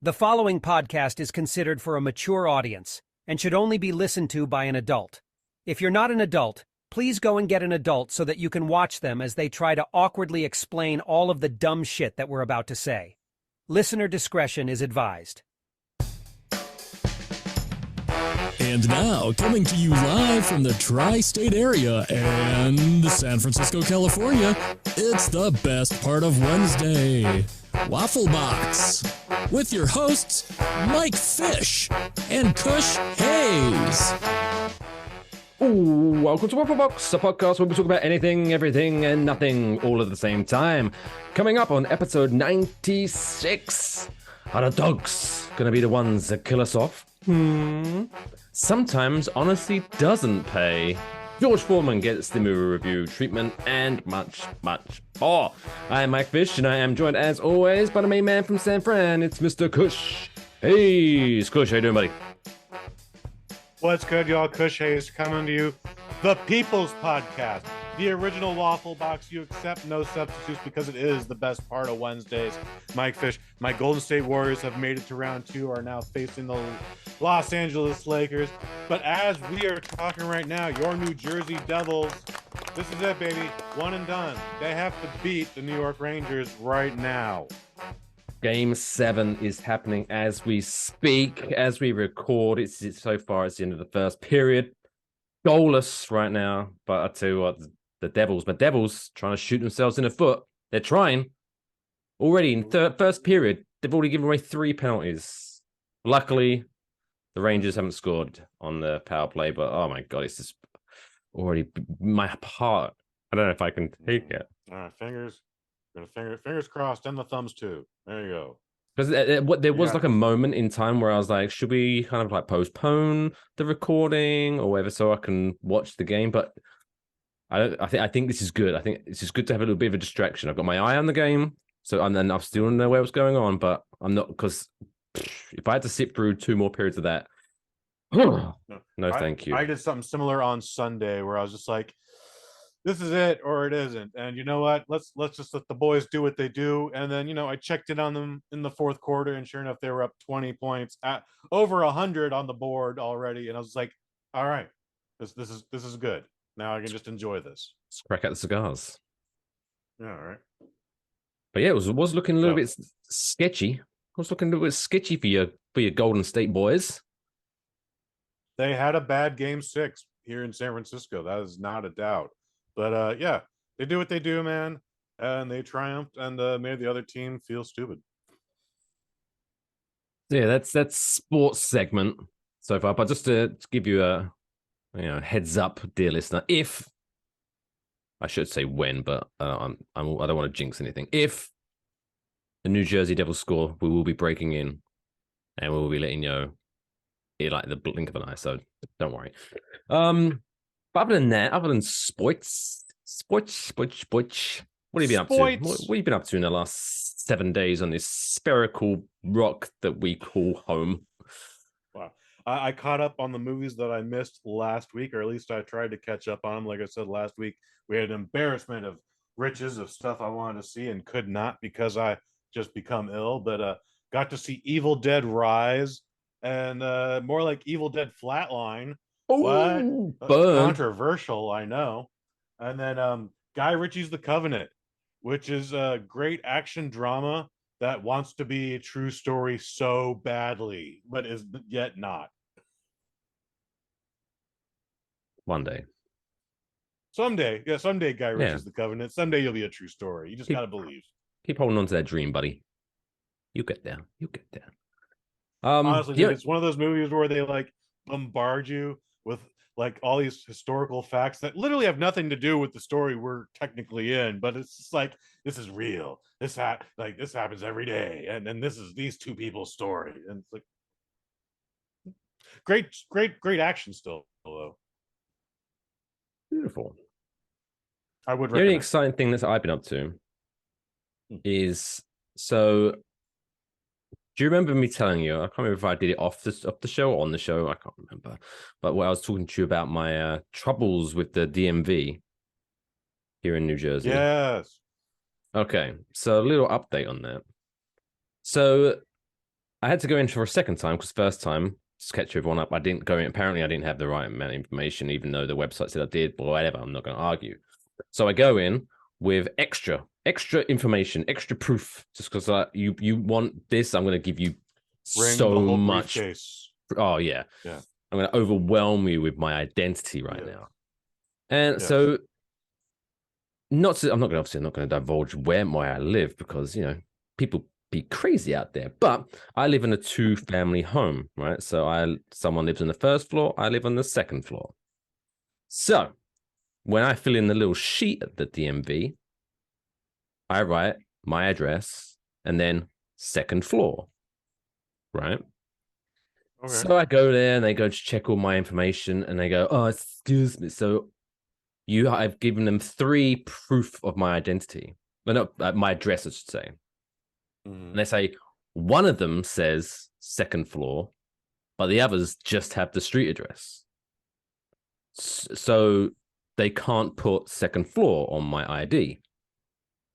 The following podcast is considered for a mature audience and should only be listened to by an adult. If you're not an adult, please go and get an adult so that you can watch them as they try to awkwardly explain all of the dumb shit that we're about to say. Listener discretion is advised. And now, coming to you live from the tri-state area and San Francisco, California, it's the best part of Wednesday, Waffle Box, with your hosts, Mike Fish and Kush Hayes. Ooh, welcome to Waffle Box, a podcast where we talk about anything, everything, and nothing all at the same time. Coming up on episode 96, are the dogs gonna be the ones that kill us off? Sometimes honesty doesn't pay. George Foreman gets the movie review treatment, and much, much more. I am Mike Fish, and I am joined, as always, by the main man from San Fran. It's Mr. Kush. Hey, Kush, how you doing, buddy? What's good, y'all? Kush Hayes coming to you. The People's Podcast. The original Waffle Box. You accept no substitutes because it is the best part of Wednesdays. Mike Fish, my Golden State Warriors have made it to round two, are now facing the Los Angeles Lakers. But as we are talking right now, your New Jersey Devils, this is it, baby. One and done. They have to beat the New York Rangers right now. Game 7 is happening as we speak, as we record. It's so far, it's the end of the first period. Goalless right now, but I tell you what, the Devils trying to shoot themselves in the foot. They're trying. Already in first period, they've already given away 3 penalties. Luckily, the Rangers haven't scored on the power play, but oh my God, it's just already my heart. I don't know if I can take it. All right, fingers crossed, and the thumbs too. There you go. Because there was like a moment in time where I was like, should we kind of like postpone the recording or whatever so I can watch the game? But I think this is good. I think this is good to have a little bit of a distraction. I've got my eye on the game, so and then I still don't know what's going on, but I'm not, because if I had to sit through 2 more periods of that, no, thank you. I did something similar on Sunday where I was just like, this is it or it isn't. And you know what? Let's just let the boys do what they do. And then, I checked in on them in the fourth quarter, and sure enough, they were up 20 points at over 100 on the board already. And I was like, all right, this is good. Now I can just enjoy this. Let's crack out the cigars. Yeah, all right. But yeah, it was looking a little bit sketchy. It was looking a little bit sketchy for your Golden State boys. They had a bad game 6 here in San Francisco. That is not a doubt. But yeah, they do what they do, man, and they triumphed and made the other team feel stupid. Yeah, that's sports segment so far. But just to give you a heads up, dear listener, if I should say when, but I don't want to jinx anything. If the New Jersey Devils score, we will be breaking in, and we will be letting you know in like the blink of an eye. So don't worry. But other than that, other than sports, what have you been up to? What have you been up to in the last 7 days on this spherical rock that we call home? Wow. I caught up on the movies that I missed last week, or at least I tried to catch up on them. Like I said, last week, we had an embarrassment of riches of stuff I wanted to see and could not because I just become ill. But got to see Evil Dead Rise and more like Evil Dead Flatline. Oh, controversial, I know. And then Guy Ritchie's The Covenant, which is a great action drama that wants to be a true story so badly, but is yet not. One day. Someday, Guy Ritchie's The Covenant. Someday you'll be a true story. You just gotta believe. Keep holding on to that dream, buddy. You get there. Honestly, dude, it's one of those movies where they like bombard you with like all these historical facts that literally have nothing to do with the story we're technically in, but it's just like, this is real. This happens every day, and this is these 2 people's story, and it's like great action still, though. Beautiful. I would. The only exciting thing that I've been up to is, so do you remember me telling you? I can't remember if I did it off the show or on the show. I can't remember. But when I was talking to you about my troubles with the DMV here in New Jersey. Yes. Okay, so a little update on that. So I had to go in for a second time because first time, just catch everyone up, I didn't go in. Apparently, I didn't have the right amount of information, even though the website said I did, but whatever, I'm not going to argue. So I go in with extra information, extra proof, just because you want this, I'm going to give you so much. Briefcase. Oh, yeah. Yeah. I'm going to overwhelm you with my identity right now. And so, I'm not going to divulge where I live because, people be crazy out there. But I live in a 2-family home, right? So someone lives on the first floor, I live on the second floor. So when I fill in the little sheet at the DMV, I write my address and then second floor, right? Okay. So I go there and they go to check all my information and they go, oh, excuse me. So I've given them 3 proof of my identity. No, my address, I should say. And they say one of them says second floor, but the others just have the street address. So they can't put second floor on my ID.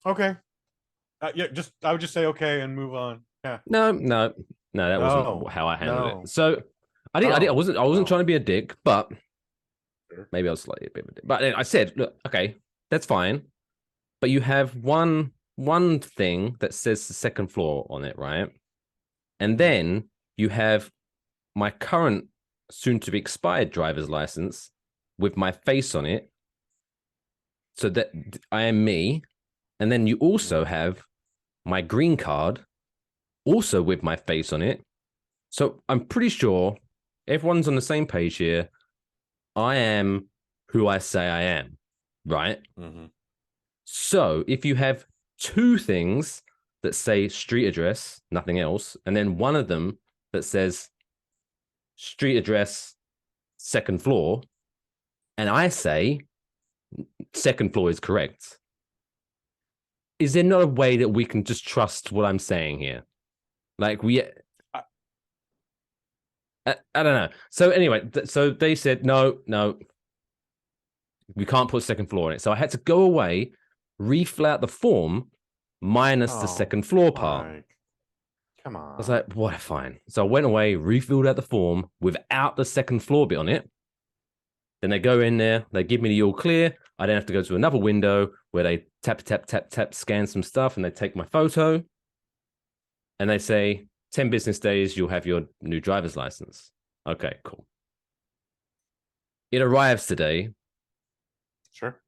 Okay. I would just say okay and move on. Yeah. No, that wasn't how I handled it. So I wasn't trying to be a dick, but maybe I was slightly a bit of a dick. But I said, look, okay, that's fine, but you have one thing that says the second floor on it, right? And then you have my current soon-to-be expired driver's license with my face on it, so that I am me. And then you also have my green card, also with my face on it. So I'm pretty sure everyone's on the same page here. I am who I say I am, right? Mm-hmm. So if you have 2 things that say street address, nothing else, and then one of them that says street address, second floor, and I say second floor is correct, is there not a way that we can just trust what I'm saying here? Like I don't know. So anyway, so they said, no, we can't put second floor in it. So I had to go away, refill out the form minus the second floor part. Mike. Come on. I was like, what? Fine. So I went away, refilled out the form without the second floor bit on it. Then they go in there, they give me the all clear. I then have to go to another window where they tap, scan some stuff, and they take my photo. And they say, 10 business days, you'll have your new driver's license. Okay, cool. It arrives today. Sure.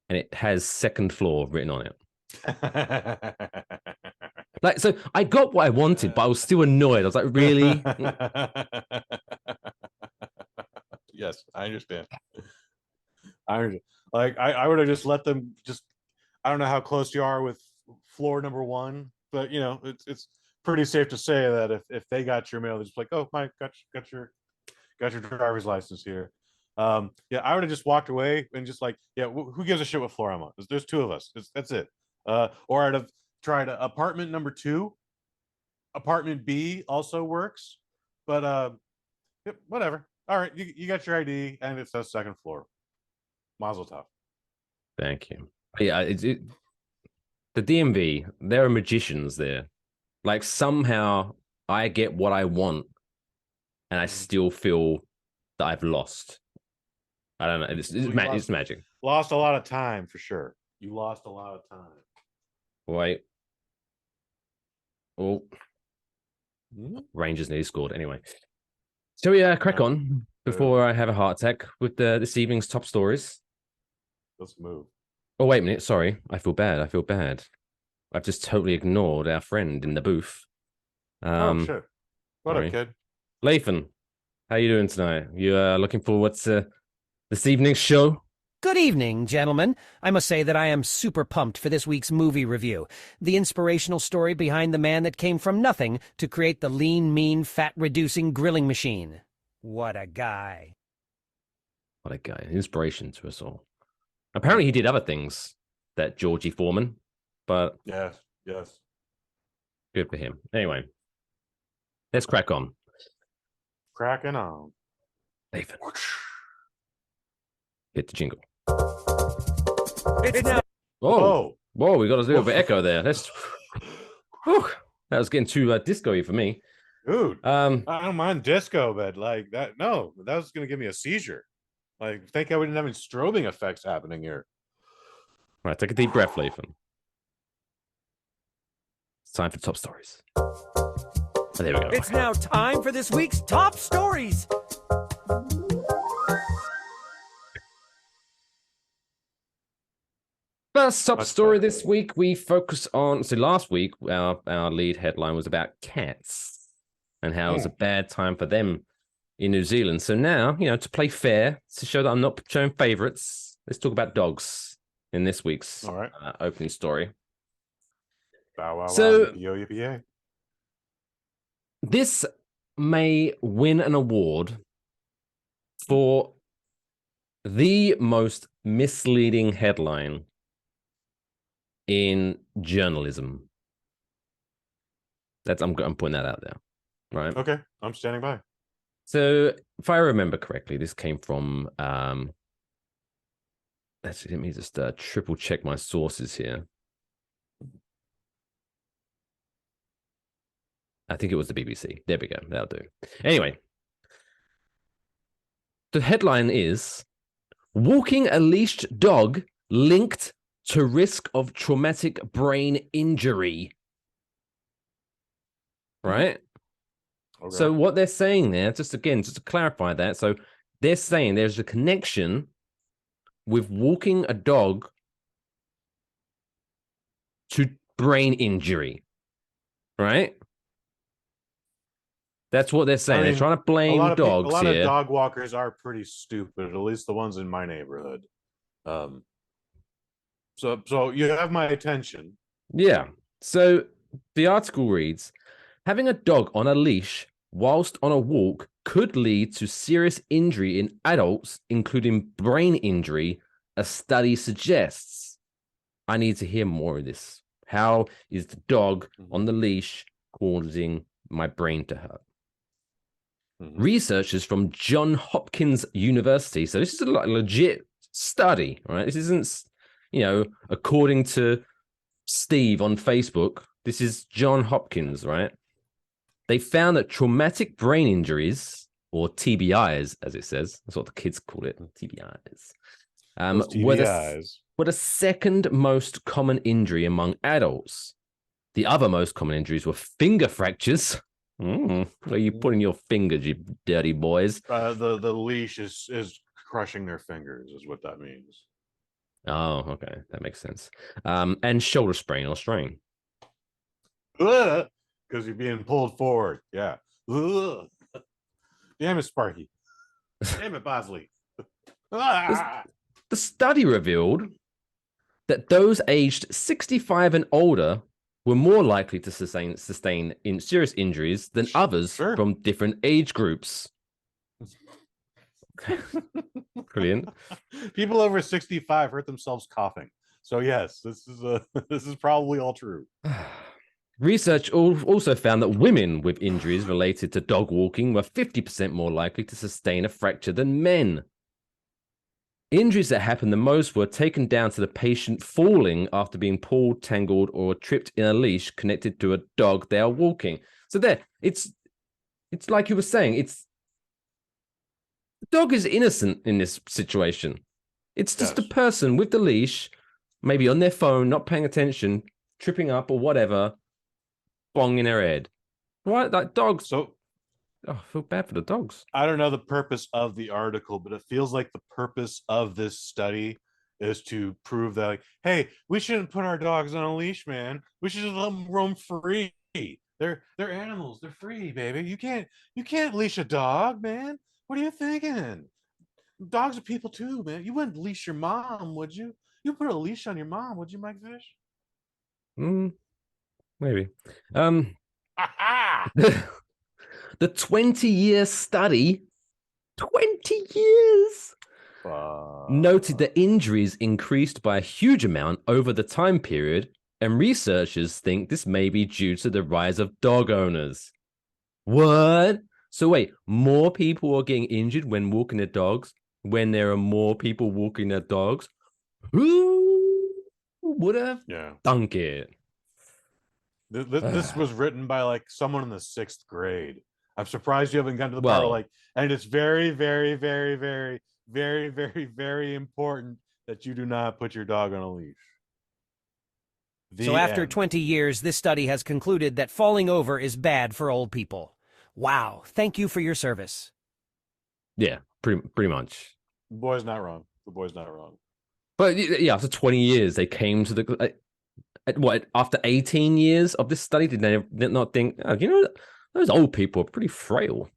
And it has second floor written on it. Like, so I got what I wanted, but I was still annoyed. I was like, really? Yes, I understand. Like, I would have just let them I don't know how close you are with floor number 1, but it's pretty safe to say that if they got your mail, they're just like, oh, Mike, got your driver's license here. I would have just walked away and just like, who gives a shit what floor I'm on? There's 2 of us. That's it. Or I'd have tried apartment number 2. Apartment B also works, but whatever. All right, you got your ID and it says second floor. Mazel tov. Thank you. Yeah, the DMV, there are magicians there. Like, somehow I get what I want and I still feel that I've lost. I don't know. It's magic. Lost a lot of time for sure. You lost a lot of time. Wait. Oh. Rangers nearly scored. Anyway. So we crack on before I have a heart attack with this evening's top stories. Let's move. Oh, wait a minute. Sorry. I feel bad. I've just totally ignored our friend in the booth. Oh, shit. What up, kid? Lathan, how you doing tonight? You looking forward to this evening's show? Good evening, gentlemen. I must say that I am super pumped for this week's movie review. The inspirational story behind the man that came from nothing to create the lean, mean, fat-reducing grilling machine. What a guy. What a guy. Inspiration to us all. Apparently he did other things, that Georgie Foreman, but... Yes. Good for him. Anyway, let's crack on. Cracking on. Nathan. Hit the jingle. It's now. Whoa, we got a little bit of echo there. Let's. That was getting too disco-y for me. Dude, I don't mind disco, but like that, no, that was gonna give me a seizure. Like, think I wouldn't have any strobing effects happening here. All right, take a deep breath, Lathan. It's time for top stories. Oh, there we go. It's now time for this week's top stories. First top story this week, we focus on. So last week, our lead headline was about cats and how it was a bad time for them in New Zealand. So now, to play fair, to show that I'm not showing favorites, let's talk about dogs in this week's opening story. Bow, wow, So, wow, yippee, yippee, this may win an award for the most misleading headline in journalism. I'm putting that out there, right? Okay, I'm standing by. So, if I remember correctly, this came from. Let me just triple check my sources here. I think it was the BBC. There we go. That'll do. Anyway, the headline is "Walking a leashed dog linked to risk of traumatic brain injury." Right? Okay. So what they're saying there, just to clarify that, so they're saying there's a connection with walking a dog to brain injury, right? That's what they're saying. They're trying to blame dogs here. A lot of dog walkers are pretty stupid, at least the ones in my neighborhood. So you have my attention. Yeah. So the article reads, having a dog on a leash whilst on a walk could lead to serious injury in adults, including brain injury, a study suggests. I need to hear more of this. How is the dog on the leash causing my brain to hurt? Researchers from Johns Hopkins University. So this is a legit study, right? This isn't, according to Steve on Facebook. This is Johns Hopkins, right? They found that traumatic brain injuries, or TBIs, as it says, that's what the kids call it, TBIs, were the second most common injury among adults. The other most common injuries were finger fractures. Where are you putting your fingers, you dirty boys? The leash is crushing their fingers, is what that means. Oh, okay. That makes sense. And shoulder sprain or strain. Because you're being pulled forward. Yeah. Damn it, Sparky. Damn it, Bosley. The study revealed that those aged 65 and older were more likely to sustain serious injuries than others from different age groups. Brilliant. People over 65 hurt themselves coughing. So yes, this is probably all true. Research also found that women with injuries related to dog walking were 50% more likely to sustain a fracture than men. Injuries that happened the most were taken down to the patient falling after being pulled, tangled, or tripped in a leash connected to a dog they are walking. So there, it's like you were saying, the dog is innocent in this situation. It's just a person with the leash, maybe on their phone, not paying attention, tripping up or whatever, bong in their head. Right? Like dogs. So, I feel bad for the dogs. I don't know the purpose of the article, but it feels like the purpose of this study is to prove that, like, hey, we shouldn't put our dogs on a leash, man. We should just let them roam free. They're animals. They're free, baby. You can't leash a dog, man. What are you thinking? Dogs are people too, man. You wouldn't leash your mom, would you? You put a leash on your mom, would you, Mike Fish? Maybe. The 20-year study, 20 years, noted that injuries increased by a huge amount over the time period, and researchers think this may be due to the rise of dog owners. What? So wait, more people are getting injured when walking their dogs when there are more people walking their dogs? Who would have thunk it? This was written by like someone in the 6th grade. I'm surprised you haven't gotten to the part Well, like, and it's very, very, very, very, very, very, very important that you do not put your dog on a leash. So The after end. 20 years, this study has concluded that falling over is bad for old people. Wow, thank you for your service. yeah, pretty much. The boy's not wrong. The boy's not wrong. But yeah, after 20 years, they came to the what? After 18 years of this study, did they not think? Oh, those old people are pretty frail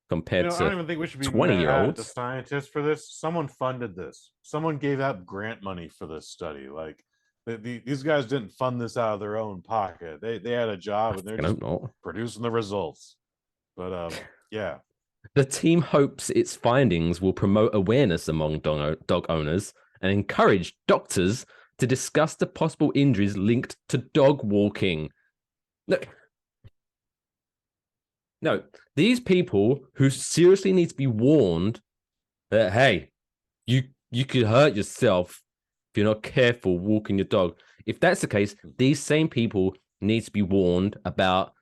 compared I don't to even think we should be 20 year mad at olds. the scientists for this. Someone funded this. Someone gave out grant money for this study. Like these guys didn't fund this out of their own pocket. They had a job and they're just producing the results. But yeah. The team hopes its findings will promote awareness among dog owners and encourage doctors to discuss the possible injuries linked to dog walking. No, these people who seriously need to be warned that, hey, you could hurt yourself if you're not careful walking your dog. If that's the case, these same people need to be warned about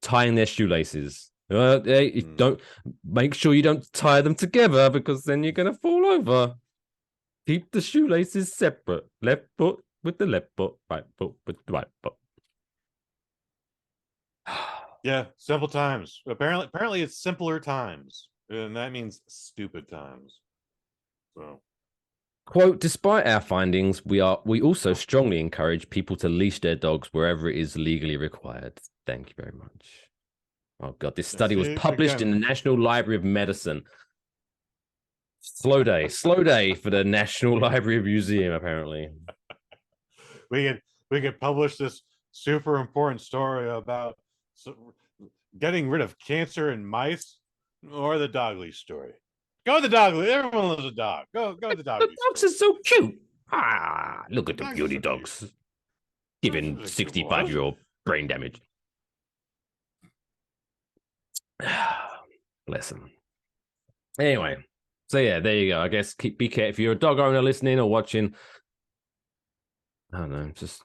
tying their shoelaces. Hey, don't make sure you don't tie them together because then you're gonna fall over. Keep the shoelaces separate. Left foot with the left foot, right foot with the right foot. Yeah, simple times. Apparently it's simpler times. And that means stupid times. So Quote, despite our findings, we also strongly encourage people to leash their dogs wherever it is legally required. Thank you very much. Oh, God, this study was published in the National Library of Medicine. Slow day for the National Library Museum, apparently. we could publish this super important story about getting rid of cancer in mice, or the dog leash story. Go with the dog leash. Everyone loves a dog. Go with the dog leash. The dogs are so cute. Look at the beauty dogs. Giving 65-year-old brain damage. Bless them. Anyway, so yeah, there you go. I guess be careful. If you're a dog owner listening or watching, I don't know, just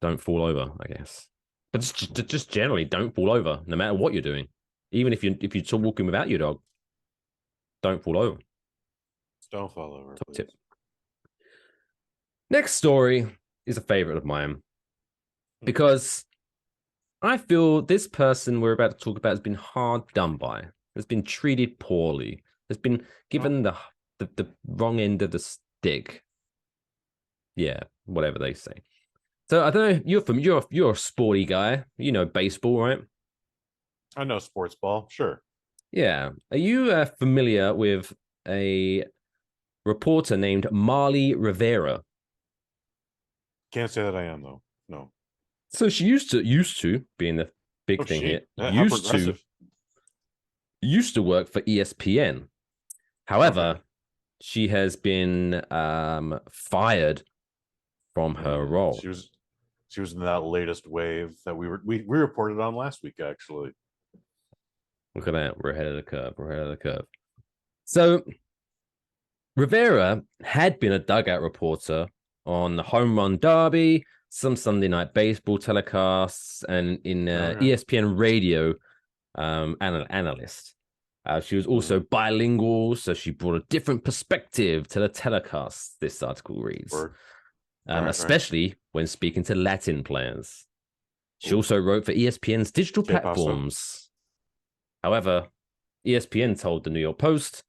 don't fall over, I guess. But just generally don't fall over, no matter what you're doing. Even if you're still walking without your dog, don't fall over. Don't fall over. Top tip. Next story is a favorite of mine because I feel this person we're about to talk about has been hard done by, has been treated poorly, has been given the wrong end of the stick. Yeah, whatever they say. So I don't know. You're a sporty guy. You know baseball, right? I know sports ball. Sure. Yeah. Are you familiar with a reporter named Marly Rivera? Can't say that I am though. No. So she used to being the big thing here. Used to work for ESPN. However, she has been fired from her role. She was in that latest wave that we reported on last week, actually. Look at that. We're ahead of the curve. So Rivera had been a dugout reporter on the Home Run Derby, some Sunday Night Baseball telecasts, and in ESPN radio analyst. She was also bilingual, so she brought a different perspective to the telecasts, this article reads, especially when speaking to Latin players. She also wrote for ESPN's digital platforms. However, ESPN told the New York Post,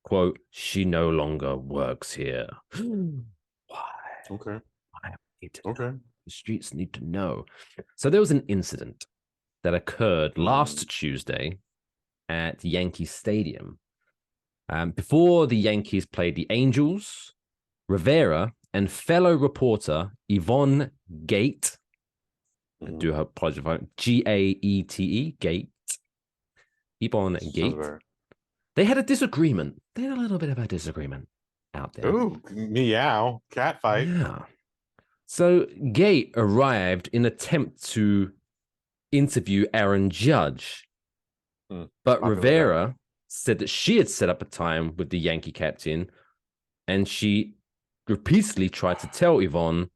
quote, she no longer works here. Why? Okay. The streets need to know. So there was an incident that occurred last Tuesday at Yankee Stadium. Before the Yankees played the Angels, Rivera and fellow reporter Yvonne Gate, I do apologize, Gaete, Gate, Yvonne Gate, they had a disagreement. They had a little bit of a disagreement out there. Ooh, meow, cat fight. Yeah. So Gate arrived in an attempt to interview Aaron Judge, but Rivera said that she had set up a time with the Yankee captain, and she repeatedly tried to tell Yvonne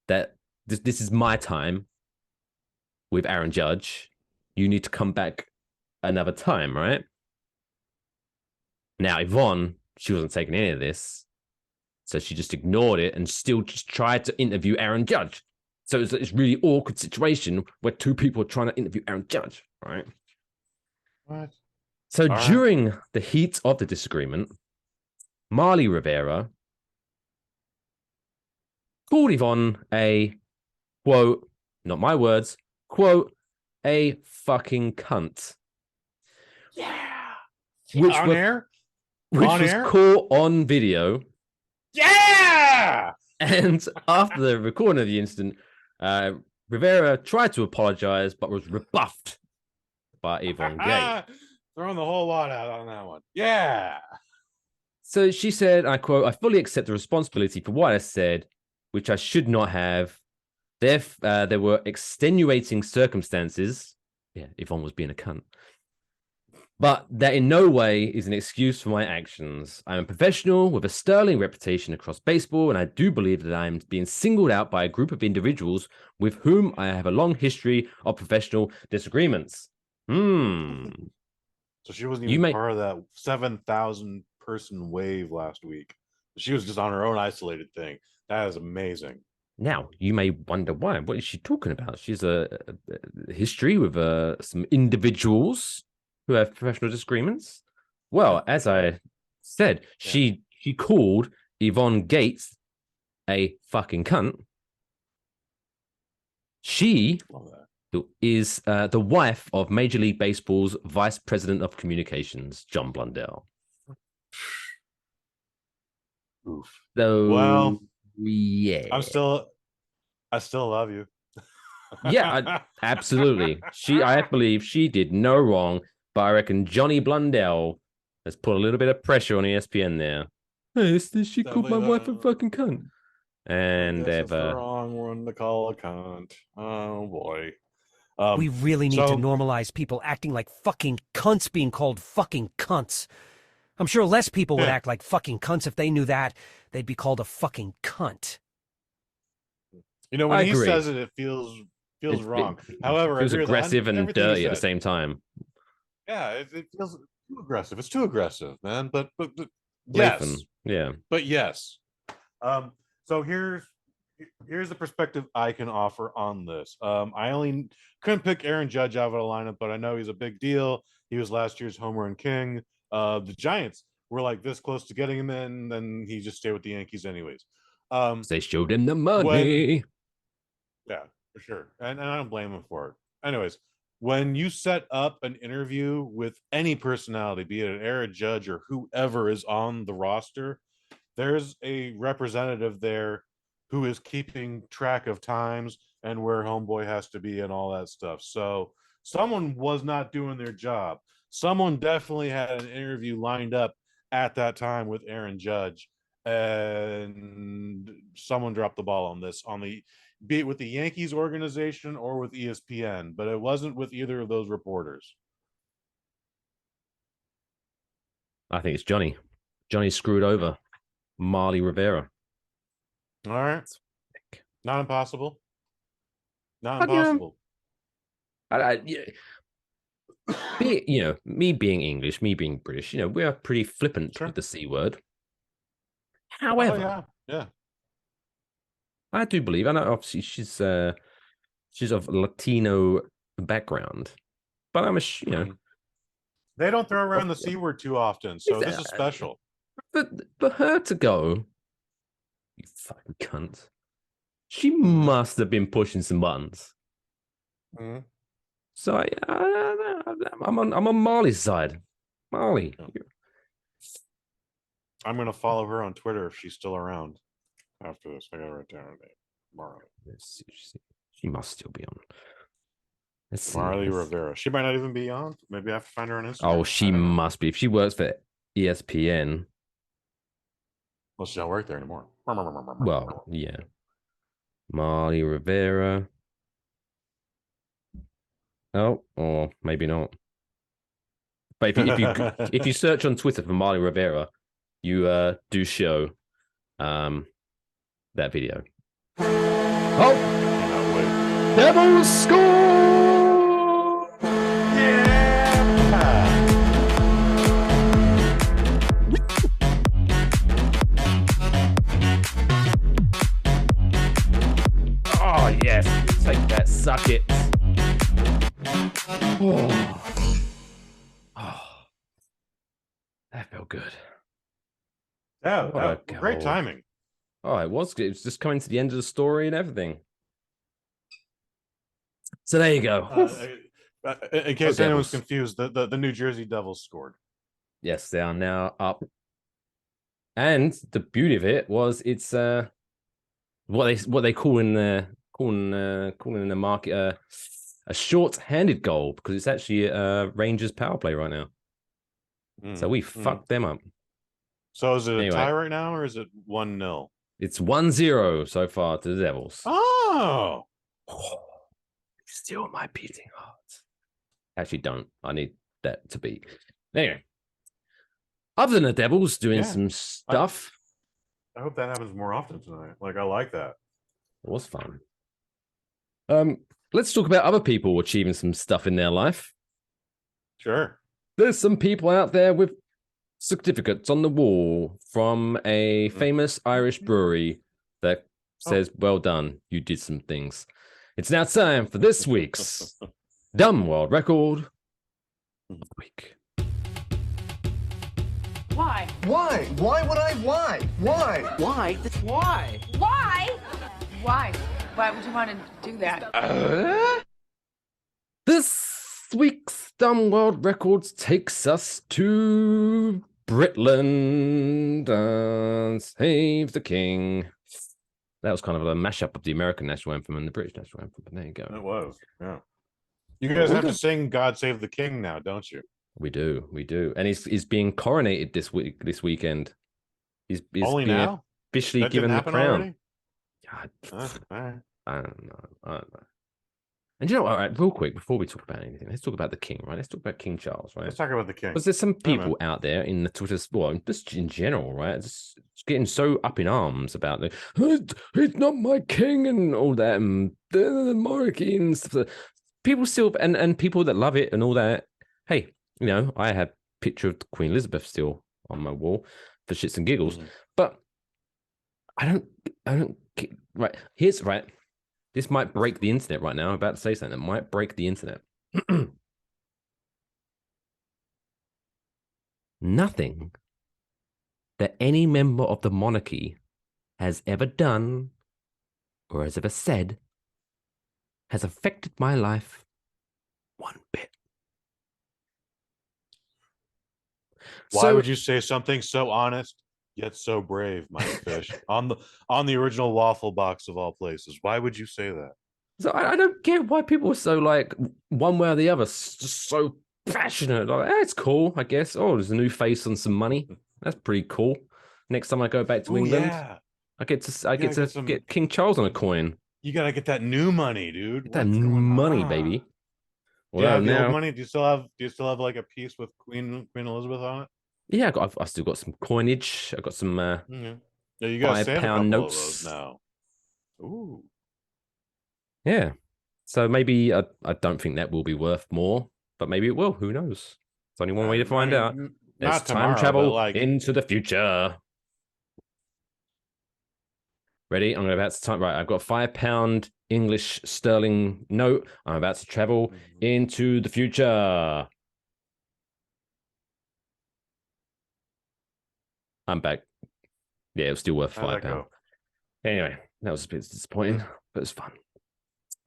that this is my time with Aaron Judge, you need to come back another time, right? Now, Yvonne, she wasn't taking any of this. So she just ignored it and still just tried to interview Aaron Judge. So it's a really awkward situation where two people are trying to interview Aaron Judge, right? What? So during the heat of the disagreement, Marly Rivera called Yvonne a, quote, not my words, quote, a fucking cunt. Yeah. Which on air? Which on was air? caught on video. Yeah! And after the recording of the incident, Rivera tried to apologize, but was rebuffed by Yvonne Gay. Throwing the whole lot out on that one. Yeah. So she said, I quote, I fully accept the responsibility for what I said, which I should not have. There were extenuating circumstances. Yeah, Yvonne was being a cunt. But that in no way is an excuse for my actions. I'm a professional with a sterling reputation across baseball, and I do believe that I'm being singled out by a group of individuals with whom I have a long history of professional disagreements. So she wasn't even part of that 7,000 person wave last week. She was just on her own isolated thing. That is amazing. Now, you may wonder why. What is she talking about? She's a history with some individuals who have professional disagreements. Well, as I said, she called Yvonne Gates a fucking cunt. She is the wife of Major League Baseball's Vice President of Communications, John Blundell. Oof. So, well, yeah. I still love you. Yeah, absolutely. I believe she did no wrong, but I reckon Johnny Blundell has put a little bit of pressure on ESPN there. Hey, she called my wife a fucking cunt. And that's the wrong one to call a cunt. Oh boy. We really need to normalize people acting like fucking cunts being called fucking cunts. I'm sure less people would act like fucking cunts if they knew that. They'd be called a fucking cunt. You know, when he says it, it feels wrong. However, it feels aggressive and dirty at the same time. Yeah, it feels too aggressive. It's too aggressive, man. But yes. Yeah. But yes. So here's the perspective I can offer on this. I only couldn't pick Aaron Judge out of the lineup, but I know he's a big deal. He was last year's home run king. The Giants were like this close to getting him in, then he just stayed with the Yankees anyways. They showed him the money. Yeah, for sure. And I don't blame him for it. Anyways, when you set up an interview with any personality, be it an Aaron Judge or whoever is on the roster, there's a representative there who is keeping track of times and where homeboy has to be and all that stuff. So someone was not doing their job. Someone definitely had an interview lined up at that time with Aaron Judge, and someone dropped the ball on this, be it with the Yankees organization or with ESPN, but it wasn't with either of those reporters. I think it's Johnny. Johnny screwed over Marly Rivera. All right. Not impossible. Not impossible. Me being English, me being British, we are pretty flippant with the C word. However, I do believe, I know obviously she's of Latino background, but I'm they don't throw around the C word too often, so this is special. For her to go, you fucking cunt, she must have been pushing some buttons. Mm-hmm. So I'm on Marly's side. Marly. I'm going to follow her on Twitter if she's still around after this. I got to write down her name. Marly. She must still be on. Marly Rivera. She might not even be on. Maybe I have to find her on Instagram. Oh, she must be. If she works for ESPN. Well, she don't work there anymore. Well, yeah. Marly Rivera. Oh, or maybe not. But if you search on Twitter for Marly Rivera, you do show that video. Oh, Devils score! shit. Oh. Oh. That felt good. Yeah, great timing. Oh, it was just coming to the end of the story and everything. So there you go. In case anyone's confused, the New Jersey Devils scored. Yes, they are now up. And the beauty of it was it's what they call in the calling in the market a short-handed goal, because it's actually a Rangers power play right now. So we fucked them up. So is it a tie right now, or is it 1-0? It's 1-0 so far to the Devils. Oh, still my beating heart. Actually, don't. I need that to be. Anyway, other than the Devils doing some stuff. I hope that happens more often tonight. Like, I like that. It was fun. Let's talk about other people achieving some stuff in their life. Sure. There's some people out there with certificates on the wall from a famous Irish brewery that says, well done, you did some things. It's now time for this week's Dumb World Record of the Week. Why? Why? Why would I? Why? Why? Why? Why? Why? Why? Why would you want to do that? This week's Dumb World Records takes us to Britland and Save the King. That was kind of a mashup of the American national anthem and the British national anthem, but there you go. It was, yeah. You guys have to sing "God Save the King" now, don't you? We do, and he's being coronated this weekend. He's only being now officially that given the crown. Already? God, all right. I don't know. And you know, all right, real quick before we talk about anything, let's talk about the king, right? Let's talk about King Charles, right? Let's talk about the king. Because there's some people out there in the Twitter, well, just in general, right? Just getting so up in arms about he's not my king and all that, and the monarchy and stuff. People still, and people that love it and all that. Hey, you know, I have a picture of Queen Elizabeth still on my wall for shits and giggles, but I don't. Right, here's right. This might break the internet right now. I'm about to say something that might break the internet. Nothing that any member of the monarchy has ever done or has ever said has affected my life one bit. Why would you say something so honest yet so brave, Mike Fish, on the original Waffle Box of all places? Why would you say that? So I don't get why people are so like one way or the other, just so passionate. Like, it's cool, I guess. Oh, there's a new face on some money. That's pretty cool. Next time I go back to England, I get to get King Charles on a coin. You gotta get that new money, dude. Get that new money, baby. Well, the old money. Do you still have like a piece with Queen Elizabeth on it? Yeah, I still got some coinage. I got some yeah, you got £5 notes of those now. Ooh. Yeah. So maybe I don't think that will be worth more, but maybe it will. Who knows? It's only one way to find out. There's time travel into the future. Ready? I'm about to time. Right, I've got £5 English sterling note. I'm about to travel into the future. I'm back. Yeah, it was still worth £5. Anyway, that was a bit disappointing, but it's fun.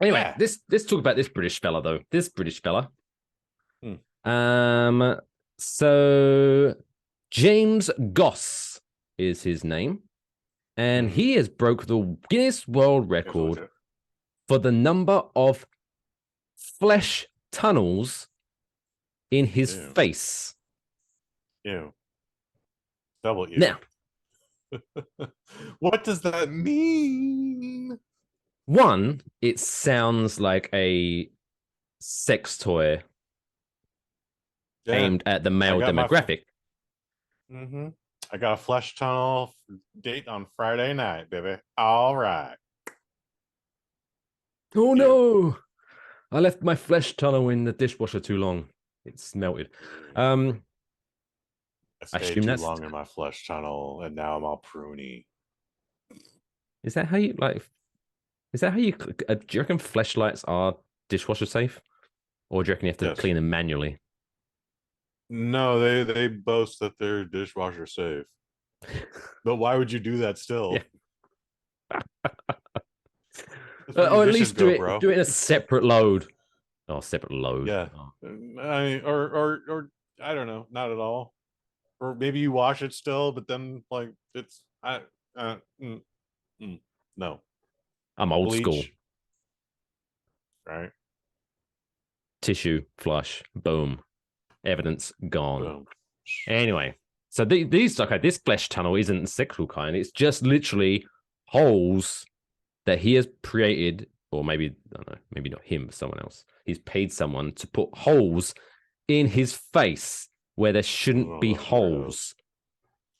Anyway, let's talk about this British fella though. This British fella. So James Goss is his name, and he has broke the Guinness World Record for the number of flesh tunnels in his face. Ew. Double ew. Now, what does that mean? One, it sounds like a sex toy aimed at the male demographic. I got a flesh tunnel date on Friday night, baby. All right. Oh no! I left my flesh tunnel in the dishwasher too long. It's melted. I stayed too long in my flesh tunnel, and now I'm all pruny. Is that how you like? Is that how you? Do you reckon fleshlights are dishwasher safe, or do you reckon you have to Yes. clean them manually? No, they boast that they're dishwasher safe. But why would you do that still? Yeah. That's where Or your at dishes least go, bro. do it in a separate load. Oh, separate load. Yeah. Oh. Or I don't know, not at all. Or maybe you wash it still, but then like it's no. I'm old Bleach. school. Right. Tissue flush. Boom. Evidence gone. Boom. Anyway, so this flesh tunnel isn't the sexual kind. It's just literally holes that he has created, or maybe I don't know, maybe not him, but someone else. He's paid someone to put holes in his face where there shouldn't be holes.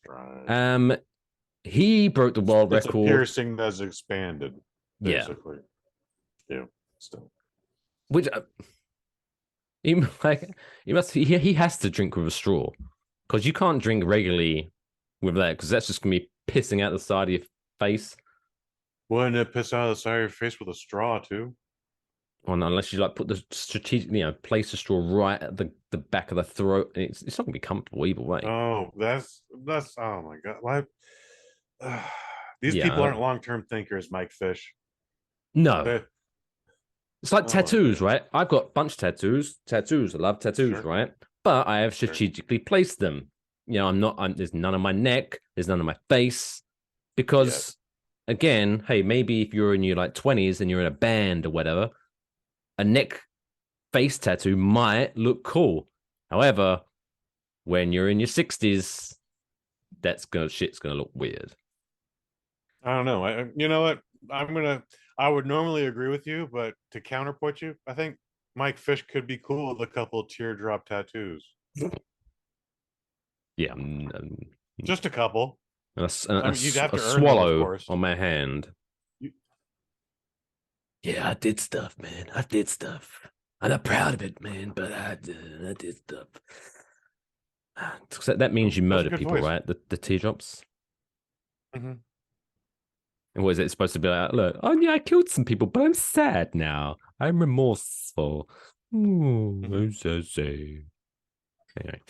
Right. He broke the world It's record. a piercing that's expanded, Yeah. basically. Yeah. Still. Which he has to drink with a straw, because you can't drink regularly with that, because that's just gonna be pissing out the side of your face. Wouldn't it piss out of the side of your face with a straw too? Well, no, unless you like put the strategic, place the straw right at the back of the throat. It's not gonna be comfortable either way. Oh, that's oh my god. Why these Yeah. people aren't long-term thinkers, Mike Fish. No. It's like Oh, tattoos, right? I've got a bunch of tattoos. I love tattoos, Sure. right? But I have strategically placed them. There's none on my neck. There's none on my face. Because, again, hey, maybe if you're in your 20s and you're in a band or whatever, a neck face tattoo might look cool. However, when you're in your 60s, shit's gonna look weird. I don't know. You know what? I would normally agree with you, but to counterpoint you, I think Mike Fish could be cool with a couple teardrop tattoos. Yeah. Just a couple. And you'd have a to earn them, of swallow course. on my hand. You- Yeah, I did stuff, man. I did stuff. I'm not proud of it, man, but I did stuff. So that means you That's a murder good people, voice. right? The teardrops. Mhm. And what is it supposed to be like? Look, oh yeah, I killed some people, but I'm sad now. I'm remorseful. Ooh, I'm so sad. Anyway,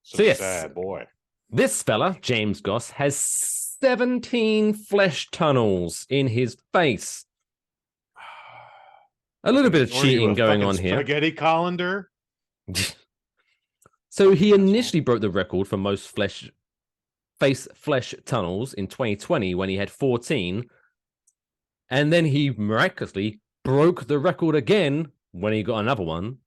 So yes. sad boy. This fella, James Goss, has 17 flesh tunnels in his face. A little bit of What are you, cheating a going fucking on here. Spaghetti colander. So he initially broke the record for most face flesh tunnels in 2020 when he had 14. And then he miraculously broke the record again when he got another one.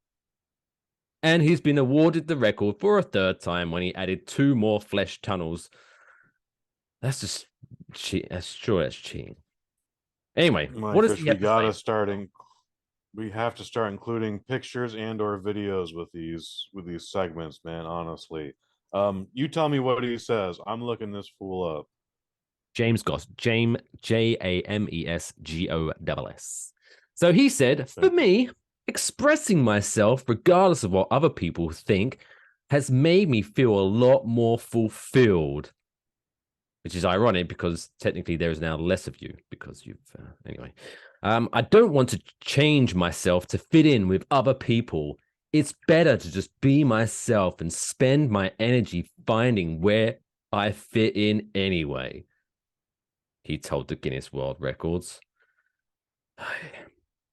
And he's been awarded the record for a third time when he added 2 more flesh tunnels. That's just that's cheating. Anyway, what does he have to say? We have to start including pictures and or videos with these segments, man, honestly. You tell me what he says. I'm looking this fool up. James Goss, JamesGoss. So he said, for me, expressing myself, regardless of what other people think, has made me feel a lot more fulfilled. Which is ironic because technically there is now less of you because you've... anyway. I don't want to change myself to fit in with other people. It's better to just be myself and spend my energy finding where I fit in anyway. He told the Guinness World Records.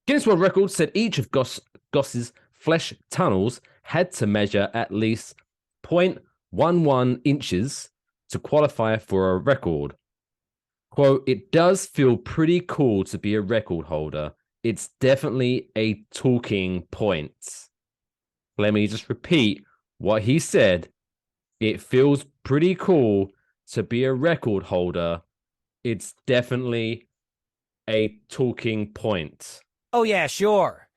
Guinness World Records said each of Goss's flesh tunnels had to measure at least 0.11 inches to qualify for a record. Quote, it does feel pretty cool to be a record holder. It's definitely a talking point. Let me just repeat what he said. It feels pretty cool to be a record holder. It's definitely a talking point. Oh, yeah, sure.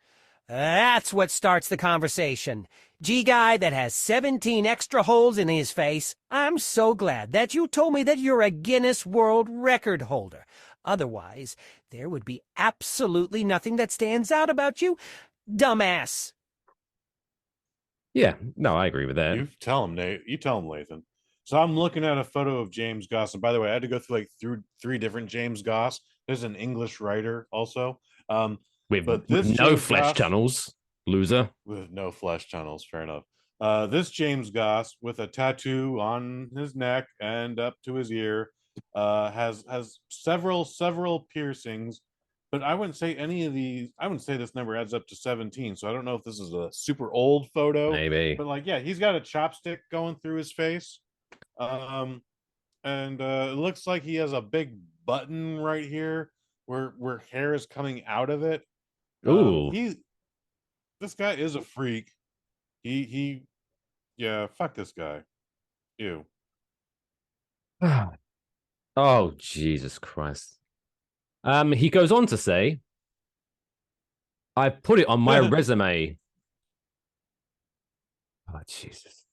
That's what starts the conversation. G-guy that has 17 extra holes in his face, I'm so glad that you told me that you're a Guinness World Record holder. Otherwise, there would be absolutely nothing that stands out about you, dumbass. Yeah, no, I agree with that. You tell him, Nate. You tell him, Lathan. So I'm looking at a photo of James Goss. And by the way, I had to go through through 3 different James Goss is an English writer also. With But this no James flesh Goss, tunnels, loser. with no flesh tunnels, fair enough. This James Goss with a tattoo on his neck and up to his ear has several piercings, but I wouldn't say any of these. I wouldn't say this number adds up to 17. So I don't know if this is a super old photo, Maybe. but like, yeah, he's got a chopstick going through his face, and it looks like he has a big button right here where hair is coming out of it. Ooh. This guy is a freak. He yeah, fuck this guy. Ew. Oh, Jesus Christ. He goes on to say, I put it on my resume. Oh, Jesus.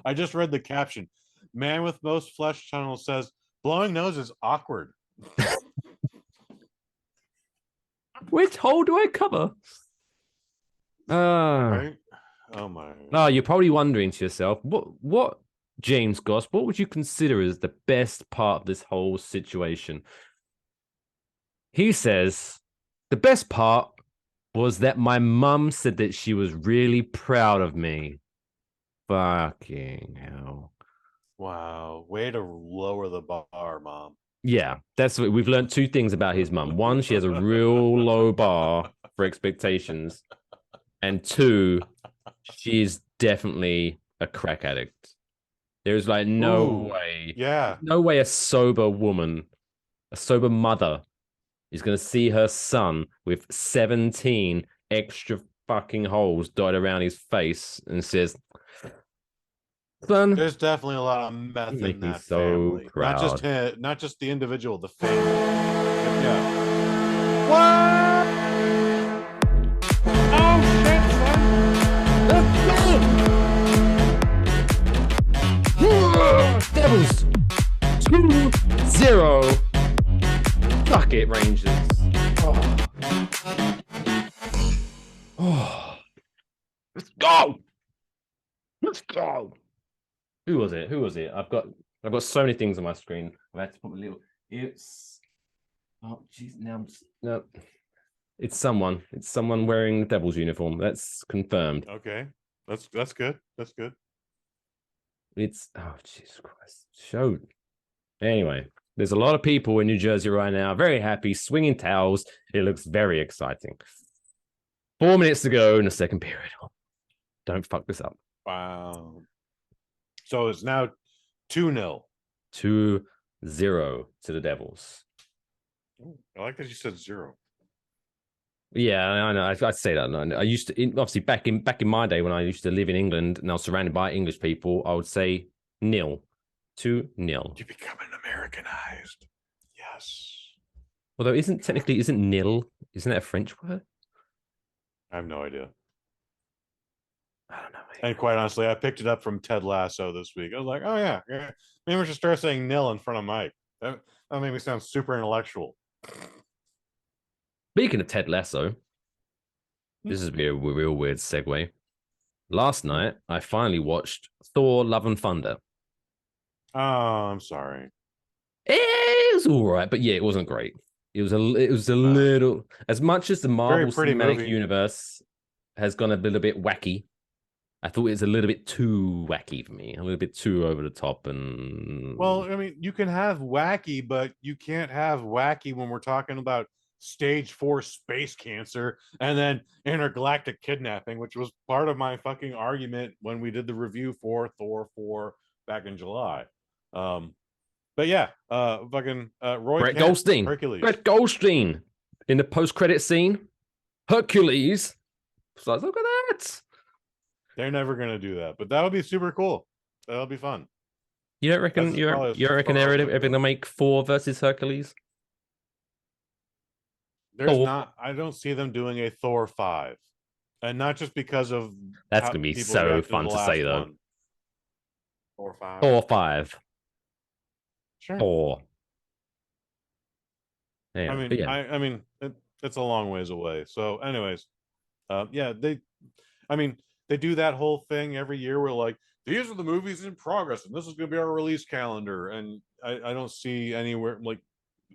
I just read the caption. Man with most flesh tunnels says blowing nose is awkward. Which hole do I cover? Right? Oh my. Oh, you're probably wondering to yourself, what, James Goss, what would you consider as the best part of this whole situation? He says, the best part was that my mum said that she was really proud of me. Fucking hell. Wow. Way to lower the bar, Mom. Yeah, that's what we've learned. Two things about his mum. One, she has a real low bar for expectations. And two, she's definitely a crack addict. There's like no way. Yeah. No way a sober woman, a sober mother, is going to see her son with 17 extra fucking holes dotted around his face and says, son, There's definitely a lot of meth you make in me that so family. proud. Not just him, not just the individual, the family. Yeah. What? Oh shit, son. Devils 2-0. Fuck it, Rangers. Oh. Let's go. Let's go. Who was it? I've got so many things on my screen. I've had to put a little. It's jeez. Now I'm just, no. It's someone. It's someone wearing the Devils uniform. That's confirmed. Okay. That's good. That's good. It's Jesus Christ. Show. Anyway, there's a lot of people in New Jersey right now, very happy, swinging towels. It looks very exciting. 4 minutes to go in the second period. Don't fuck this up. Wow. So it's now 2-0. 2-0 to the Devils. I like that you said 0. Yeah, I know. I say that. I used to, obviously, back in my day when I used to live in England and I was surrounded by English people, I would say 0. 2-0. You're becoming Americanized. Yes. Although isn't nil? Isn't that a French word? I have no idea. I don't know. And quite honestly, I picked it up from Ted Lasso this week. I was like, oh yeah, maybe we should start saying nil in front of Mike. That made me sound super intellectual. Speaking of Ted Lasso, this is a real weird segue. Last night, I finally watched Thor: Love and Thunder. Oh, I'm sorry. It was all right, but yeah, it wasn't great. It was a little, as much as the Marvel Cinematic movie. Universe has gone a little bit wacky. I thought it was a little bit too wacky for me, a little bit too over the top. And Well, I mean, you can have wacky, but you can't have wacky when we're talking about stage 4 space cancer and then intergalactic kidnapping, which was part of my fucking argument when we did the review for Thor 4 back in July. But yeah, fucking Roy Brett Kent, Goldstein. Hercules. Brett Goldstein in the post-credit scene. Hercules. So I was like, look at that. They're never gonna do that, but that would be super cool. That'll be fun. You don't reckon? You reckon they're ever gonna make Thor versus Hercules? There's not. I don't see them doing a Thor 5, and not just because of that's gonna be so fun to say though. One. Thor 5. Thor 5. Sure. Thor. Yeah, I mean, it's a long ways away. So, anyways, yeah, they do that whole thing every year where like these are the movies in progress and this is going to be our release calendar, and I don't see anywhere like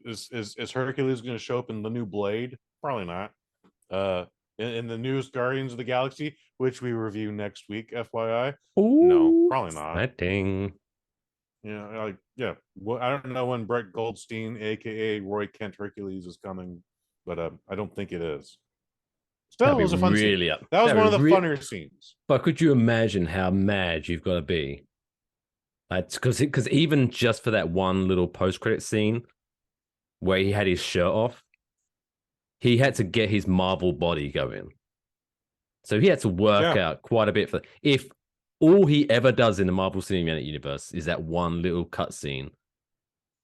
Is Hercules going to show up in the new Blade? Probably not. In the newest Guardians of the Galaxy, which we review next week, FYI. No, probably not. Exciting. Well, I don't know when Brett Goldstein, aka Roy Kent Hercules, is coming, but I don't think it is. Still, it was a fun scene. That was one of the funnier scenes. But could you imagine how mad you've got to be? Because even just for that one little post-credit scene where he had his shirt off, he had to get his Marvel body going. So he had to work out quite a bit for if all he ever does in the Marvel Cinematic Universe is that one little cutscene.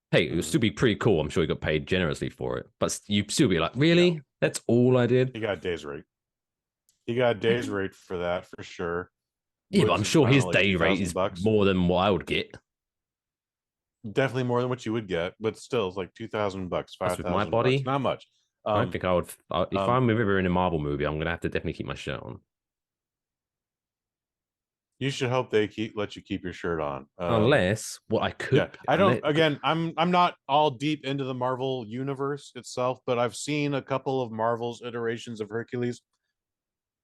Hey, it would still be pretty cool. I'm sure he got paid generously for it. But you'd still be like, really? Yeah. That's all I did? He got a day's rate. He got a day's rate for that, for sure. Yeah, but I'm sure his day rate is more than what I would get. Definitely more than what you would get, but still, it's like $2,000, $5,000 with my body. Not much. I don't think I would. If I'm ever in a Marvel movie, I'm gonna have to definitely keep my shirt on. You should hope they let you keep your shirt on. Unless what I could. Yeah, I don't. Again, I'm not all deep into the Marvel universe itself, but I've seen a couple of Marvel's iterations of Hercules.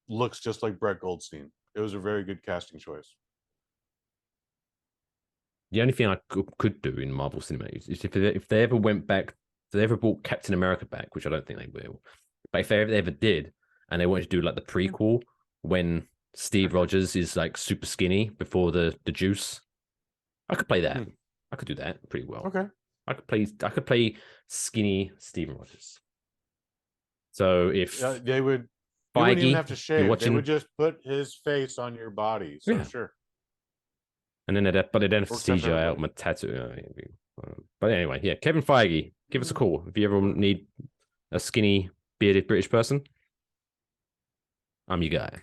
Looks just like Brett Goldstein. It was a very good casting choice. The only thing I could do in Marvel Cinema is if they ever went back, if they ever brought Captain America back, which I don't think they will, but if they ever did, and they wanted to do like the prequel when Steve Rogers is like super skinny before the juice, I could play that. I could do that pretty well. Okay. I could play skinny Steven Rogers. So if they would, you wouldn't even have to shave. They would just put his face on your body. So sure. And then they'd have to CGI out my tattoo. But anyway, yeah, Kevin Feige, give us a call if you ever need a skinny, bearded British person. I'm your guy.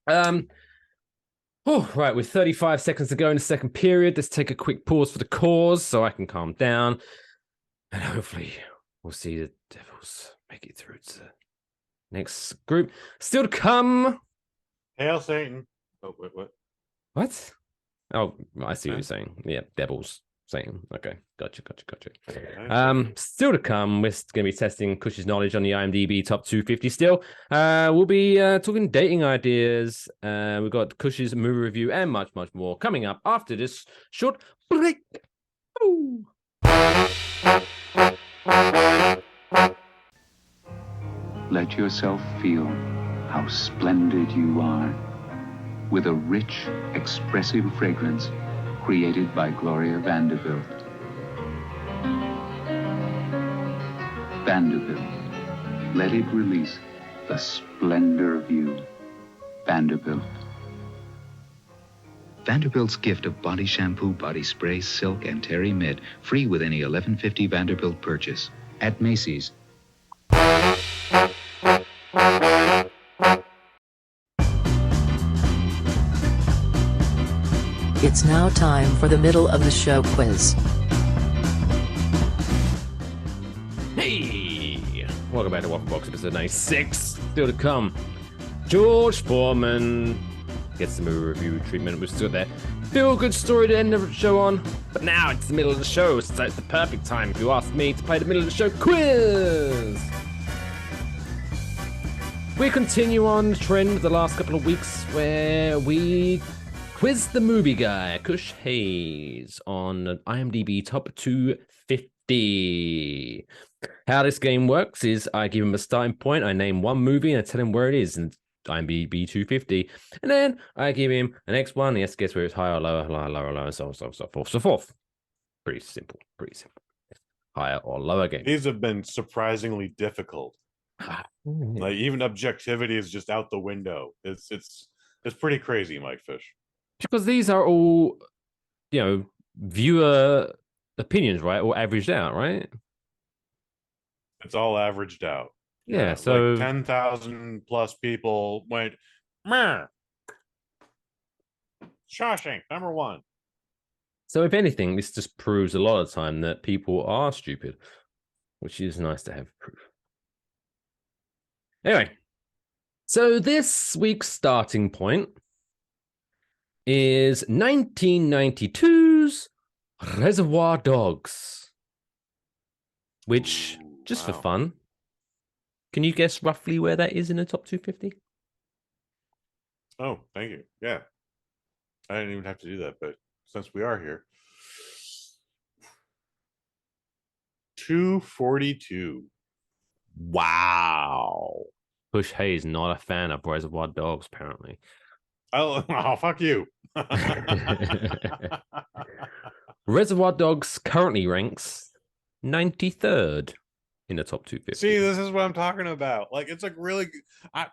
Right, with 35 seconds to go in the second period, let's take a quick pause for the cause so I can calm down. And hopefully we'll see the Devils make it through to the next group. Still to come. Hail Satan. Oh, what? What? Oh, I see what you're saying. Yeah, Devils. Satan. Okay, gotcha. Still to come, we're going to be testing Kush's knowledge on the IMDb top 250 still. We'll be talking dating ideas. We've got Kush's movie review and much, much more coming up after this short break. Ooh. Let yourself feel how splendid you are with a rich, expressive fragrance created by Gloria Vanderbilt. Vanderbilt. Let it release the splendor of you. Vanderbilt. Vanderbilt's gift of body shampoo, body spray, silk, and terry mid, free with any $11.50 Vanderbilt purchase. At Macy's. It's now time for the middle of the show quiz. Hey! Welcome back to Waffle Box episode 96. Still to come. George Foreman gets the movie review treatment. We're still there. Feel good story to end the show on. But now it's the middle of the show, so it's the perfect time, if you ask me, to play the middle of the show quiz. We continue on the trend of the last couple of weeks where we quiz the movie guy, Kush Hayes, on an IMDb top 250. How this game works is I give him a starting point, I name one movie, and I tell him where it is in IMDb 250. And then I give him the next one, and he has to guess where it's higher or lower, and so forth. Pretty simple. Higher or lower game. These have been surprisingly difficult. Like, even objectivity is just out the window. It's pretty crazy, Mike Fish. Because these are all, viewer opinions, right? Or averaged out, right? It's all averaged out. Yeah, so like 10,000 plus people went, meh. Shawshank, number one. So if anything, this just proves a lot of the time that people are stupid, which is nice to have proof. Anyway, so this week's starting point is 1992's Reservoir Dogs. which, just wow. for fun, can you guess roughly where that is in the top 250? Oh, thank you. Yeah. I didn't even have to do that, but since we are here. 242. Wow. Kush Hayes not a fan of Reservoir Dogs, apparently. Oh, fuck you. Reservoir Dogs currently ranks 93rd in the top 250. See, this is what I'm talking about. Like, it's like really I'm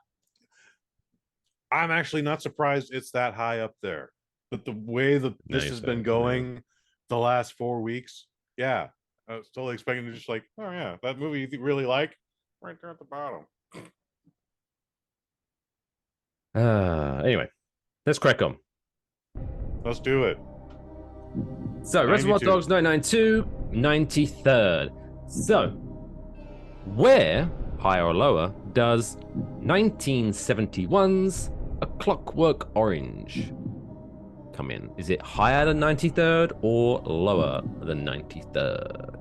actually not surprised it's that high up there. But the way this has been going the last 4 weeks, yeah. I was totally expecting to just like, oh yeah, that movie you really like, right there at the bottom. Anyway, let's crack on. Let's do it. So, Reservoir Dogs 992, 93rd. So, where, higher or lower, does 1971's A Clockwork Orange come in? Is it higher than 93rd or lower than 93rd?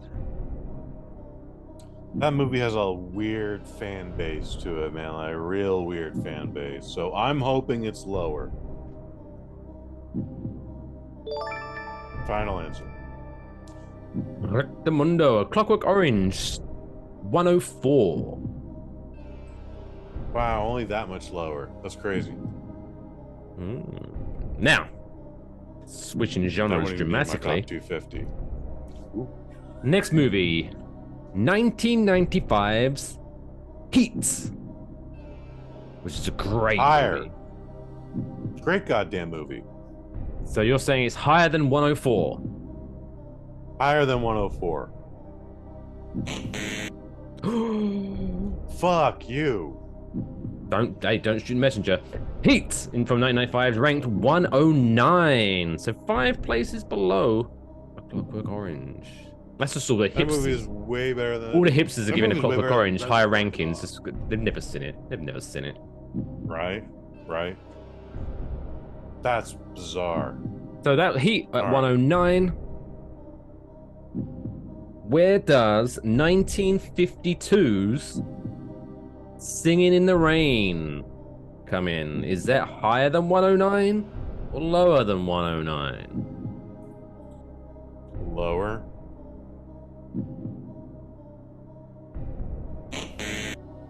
That movie has a weird fan base to it, man. Like a real weird fan base. So I'm hoping it's lower. Final answer. Rectamundo, A Clockwork Orange, 104. Wow, only that much lower. That's crazy. Now, switching genres dramatically. 250. Next movie, 1995's Heat, which is a great movie. Great goddamn movie. So you're saying it's higher than 104? Higher than 104. Fuck you. Don't shoot the messenger. Heat from 1995 ranked 109, so 5 places below A Clockwork Orange. That's just all the hipsters. That movie is way better than all the hipsters are giving A Clockwork Orange higher rankings. They've never seen it. Right. That's bizarre. So that Heat at 109. Where does 1952's Singing in the Rain come in? Is that higher than 109 or lower than 109? Lower.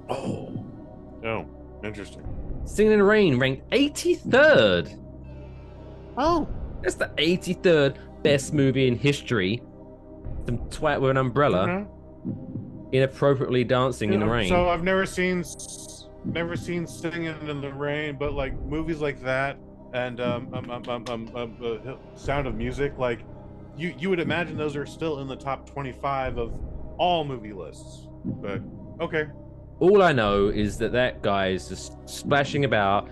Oh, interesting. Singing in the Rain ranked 83rd. Oh, that's the 83rd best movie in history. Some twat with an umbrella inappropriately dancing in the rain. So I've never seen Singing in the Rain, but like movies like that and Sound of Music, like you would imagine those are still in the top 25 of all movie lists. But okay. All I know is that guy is just splashing about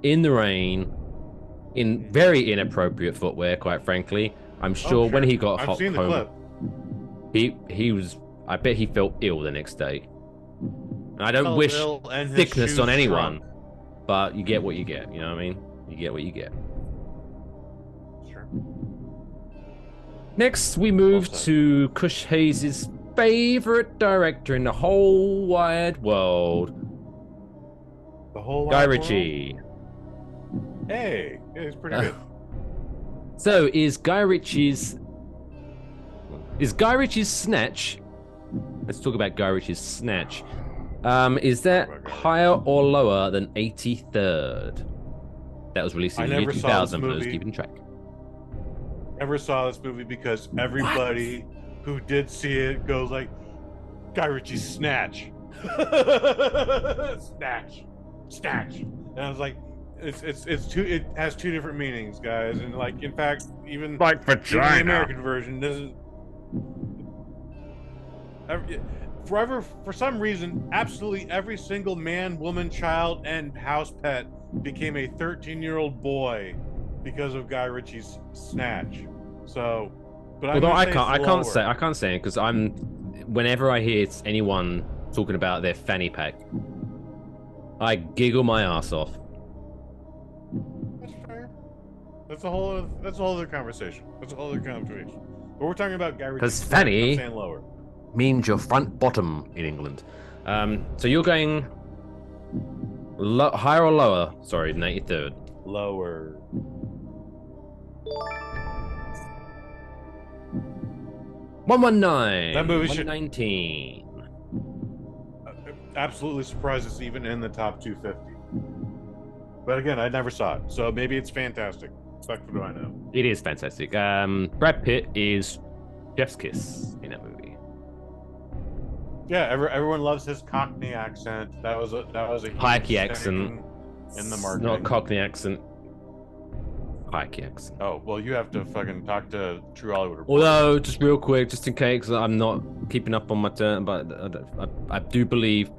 in the rain in very inappropriate footwear, quite frankly. I'm sure when he got home, clip. he was. I bet he felt ill the next day. And I don't wish thickness on anyone, but you get what you get. You know what I mean? You get what you get. Sure. Next, we move to Kush Hayes' favorite director in the whole wide world. The whole Guy Ritchie. Hey, he's pretty good. So is Guy Ritchie's Snatch? Let's talk about Guy Ritchie's Snatch. Is that higher or lower than 83rd? That was released in the year 2000, for those keeping track. Never saw this movie because everybody who did see it goes like, Guy Ritchie's Snatch. Snatch. And I was like, it has two different meanings, guys. And like, in fact, even like the American version doesn't. Forever, for some reason, absolutely every single man, woman, child, and house pet became a 13-year-old boy because of Guy Ritchie's Snatch. So, but although I can't say it because whenever I hear anyone talking about their fanny pack, I giggle my ass off. That's fair. That's a whole other conversation. But we're talking about Guy Ritchie's Snatch. Fanny. I'm saying lower. means your front bottom in England. So you're going higher or lower? Sorry, 93rd. Lower. 119. That movie should 119. Absolutely surprised it's even in the top 250. But again, I never saw it, so maybe it's fantastic. Fuck, what do I know? It is fantastic. Brad Pitt is Chef's Kiss in that movie. Yeah, everyone loves his Cockney accent. That was a Pikey accent in the marketing. Not Cockney accent. Pikey accent. Oh well, you have to fucking talk to True Hollywood Reporter. Although, just real quick, just in case I'm not keeping up on my turn, but I do believe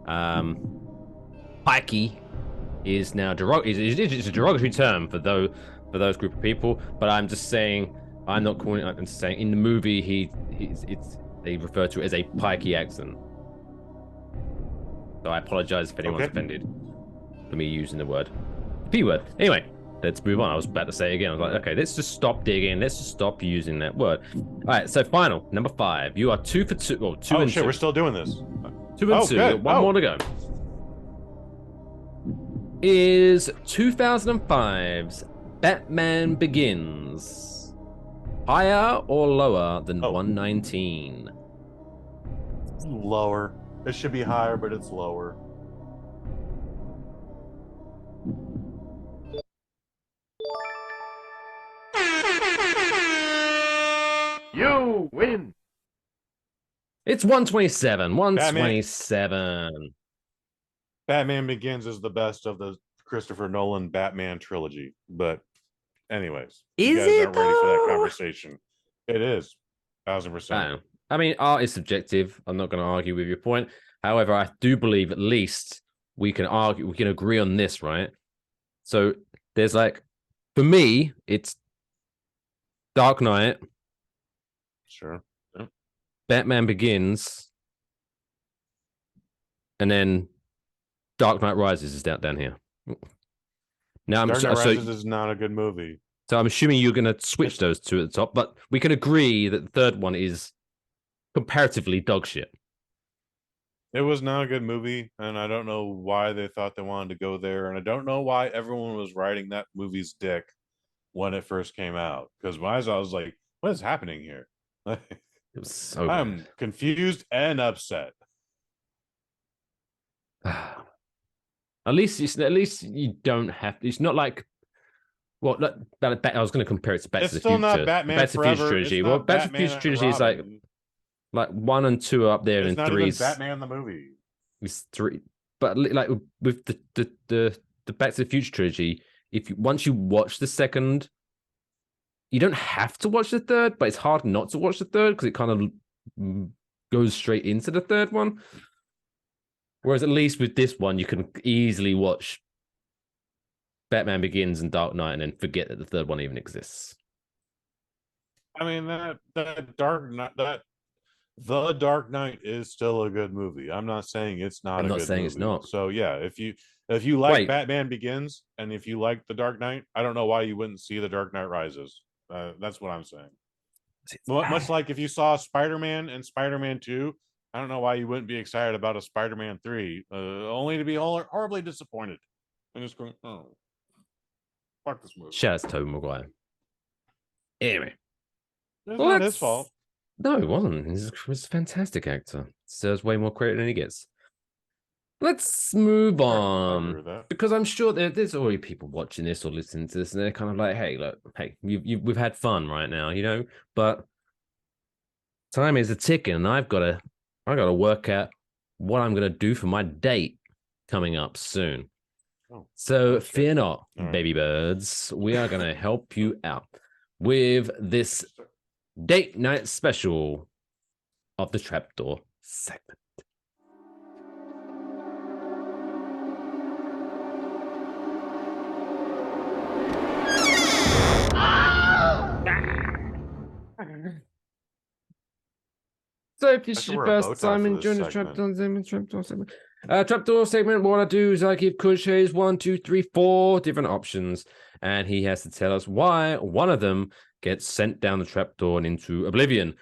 Pikey is now it's a derogatory term for those group of people. But I'm just saying, I'm not calling it. I'm just saying in the movie they refer to it as a pikey accent. So I apologize if anyone's offended for me using the word P word. Anyway, let's move on. I was about to say it again. I was like, okay, let's just stop digging. Let's just stop using that word. All right, so final, number 5. You are 2 for 2. Well, 2 and 2. We're still doing this. 2 and 2. Good. One more to go. Is 2005's Batman Begins higher or lower than 119? Lower. It should be higher, but it's lower. You win. It's 127. 127. Batman Begins is the best of the Christopher Nolan Batman trilogy. But anyways, you guys aren't ready for that conversation. It is. 1000%. I mean, art is subjective. I'm not going to argue with your point. However, I do believe at least we can agree on this, right? So there's like, for me, it's Dark Knight. Sure. Yeah. Batman Begins. And then Dark Knight Rises is down here. Now Dark Knight Rises is not a good movie. So I'm assuming you're going to switch those two at the top, but we can agree that the third one is comparatively dog shit. It was not a good movie, and I don't know why they thought they wanted to go there, and I don't know why everyone was riding that movie's dick when it first came out. Because when I was like, what is happening here? It was so I'm confused and upset. At least you don't have to. It's not like, well, I was going to compare it to Back to the Future. It's still not Batman Back to the Future trilogy. Well, Back to the Future trilogy is like 1 and 2 are up there, and 3 is Batman the movie. It's 3, but like with the Back to the Future trilogy, once you watch the second, you don't have to watch the third, but it's hard not to watch the third because it kind of goes straight into the third one. Whereas at least with this one, you can easily watch Batman Begins and Dark Knight and then forget that the third one even exists. I mean, The Dark Knight is still a good movie. I'm not saying it's not. I'm not saying it's not. So yeah, if you like Batman Begins and if you like The Dark Knight, I don't know why you wouldn't see The Dark Knight Rises. That's what I'm saying. Much like if you saw Spider-Man and Spider-Man 2, I don't know why you wouldn't be excited about a Spider-Man 3, only to be horribly disappointed. And just going, oh, fuck this movie. Shout out to Tobey Maguire. Anyway. It's not his fault. No, it wasn't. He was a fantastic actor. Deserves way more credit than he gets. Let's move on. Because I'm sure there's already people watching this or listening to this, and they're kind of like, hey, look, we've had fun right now, but time is a ticking, and I gotta work out what I'm gonna do for my date coming up soon. So fear not, baby birds. We are gonna help you out with this date night special of the Trapdoor segment. So if it's your first time enjoying the Trapdoor segment, what I do is I give Kush his 1, 2, 3, 4 different options, and he has to tell us why one of them gets sent down the trapdoor and into oblivion.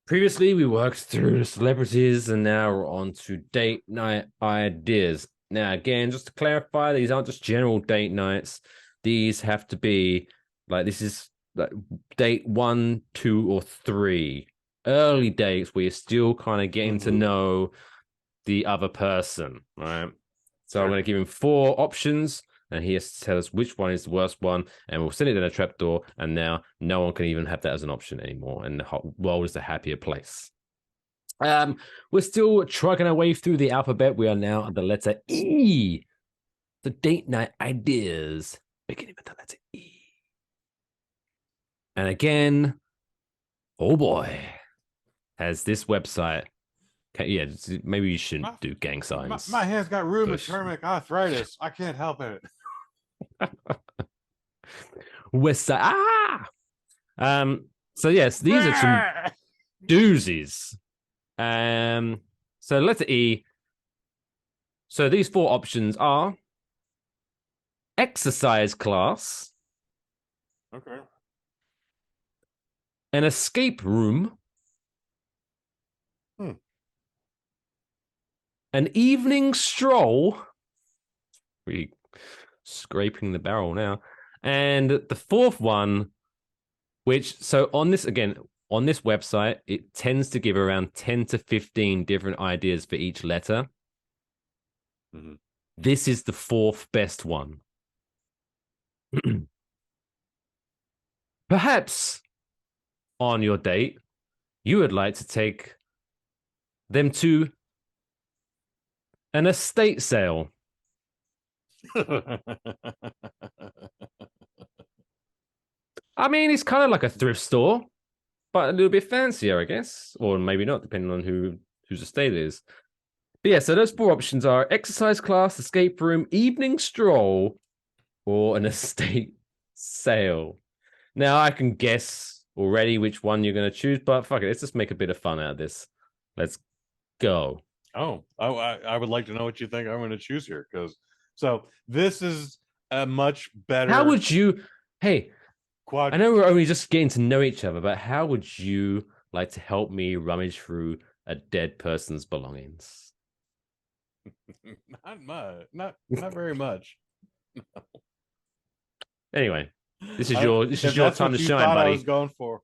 Previously, we worked through the celebrities, and now we're on to date night ideas. Now, again, just to clarify, these aren't just general date nights. These have to be like this is like date 1, 2, or 3. Early dates where you're still kind of getting to know the other person, right? So I'm going to give him 4 options, and he has to tell us which one is the worst one, and we'll send it in a trapdoor, and now no one can even have that as an option anymore, and the world is a happier place. We're still trucking our way through the alphabet. We are now at the letter E. The date night ideas beginning with the letter E. And again, oh boy, has this website. Yeah, maybe you shouldn't do gang signs. My hands got rheumatoid arthritis. I can't help it. West side. So yes, these are some doozies. So letter E. So these 4 options are exercise class. Okay. An escape room. An evening stroll. Really scraping the barrel now. And the 4th one, which, so on this, again, on this website, it tends to give around 10 to 15 different ideas for each letter. This is the 4th best one. Perhaps on your date, you would like to take them to an estate sale. I mean, it's kind of like a thrift store, but a little bit fancier, I guess. Or maybe not, depending on whose estate it is. But yeah, so those 4 options are exercise class, escape room, evening stroll, or an estate sale. Now, I can guess already which one you're going to choose, but fuck it, let's just make a bit of fun out of this. Let's go. Oh, I would like to know what you think I'm going to choose here, because so this is a much better. How would you? Hey, I know we're only just getting to know each other, but how would you like to help me rummage through a dead person's belongings? Not much. Not very much. Anyway, this is your time to shine, buddy. I was going for.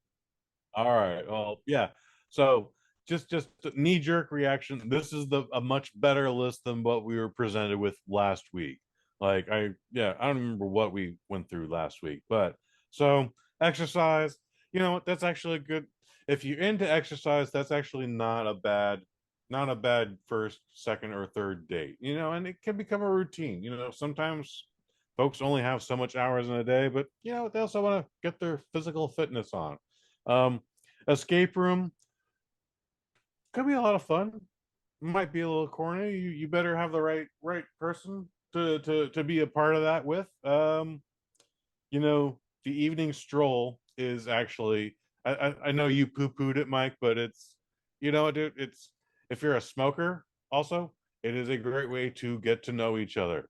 All right. Well, yeah. So just knee-jerk reaction. This is a much better list than what we were presented with last week. Like I don't remember what we went through last week, but so exercise, you know what? That's actually good. If you're into exercise, that's actually not a bad first, second, or third date. You know, and it can become a routine. You know, sometimes folks only have so much hours in a day, but you know, they also want to get their physical fitness on. Escape room could be a lot of fun. Might be a little corny. You better have the right person to be a part of that with. You know, the evening stroll is actually, I know you poo-pooed it, Mike, but it's, you know, dude, it's, if you're a smoker also, it is a great way to get to know each other.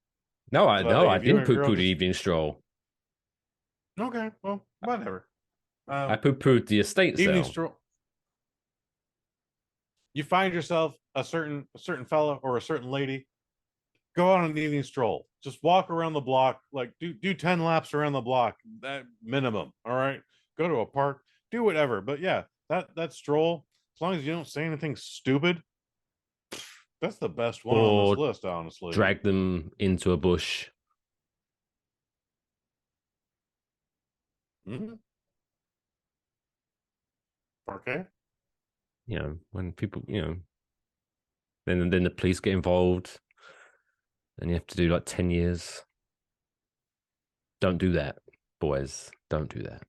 No, I didn't poo-poo the evening stroll. Okay, well, whatever. I poo-pooed the estate evening sale. Stroll. You find yourself a certain fella or a certain lady, go on an evening stroll. Just walk around the block, like do 10 laps around the block, that minimum. All right. Go to a park, do whatever. But yeah, that stroll, as long as you don't say anything stupid, that's the best one on this list, honestly. Drag them into a bush. Okay. You know, when people, you know, then the police get involved, and you have to do like 10 years. Don't do that, boys. Don't do that.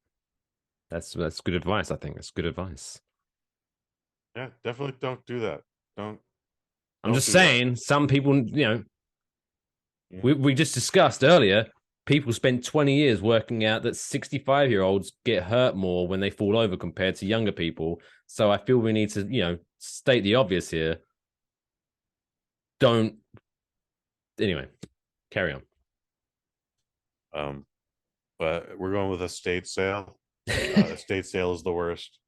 That's good advice. I think that's good advice. Yeah, definitely don't do that. I'm just saying, some people, you know, we just discussed earlier, people spent 20 years working out that 65-year-olds get hurt more when they fall over compared to younger people. So I feel we need to, you know, state the obvious here. Don't. Anyway, carry on. But we're going with estate sale. Estate sale is the worst.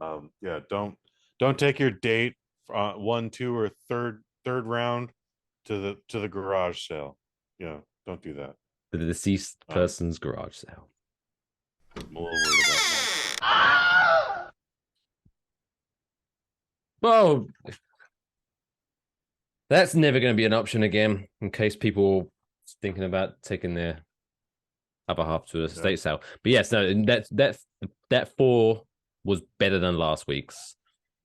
Yeah, don't Don't take your date one, two, or third round to the garage sale. Yeah, don't do that. The deceased person's garage sale. I'm a little worried about that. Well, that's never going to be an option again. In case people thinking about taking their other half to a estate sale. But yes, no, that 4 was better than last week's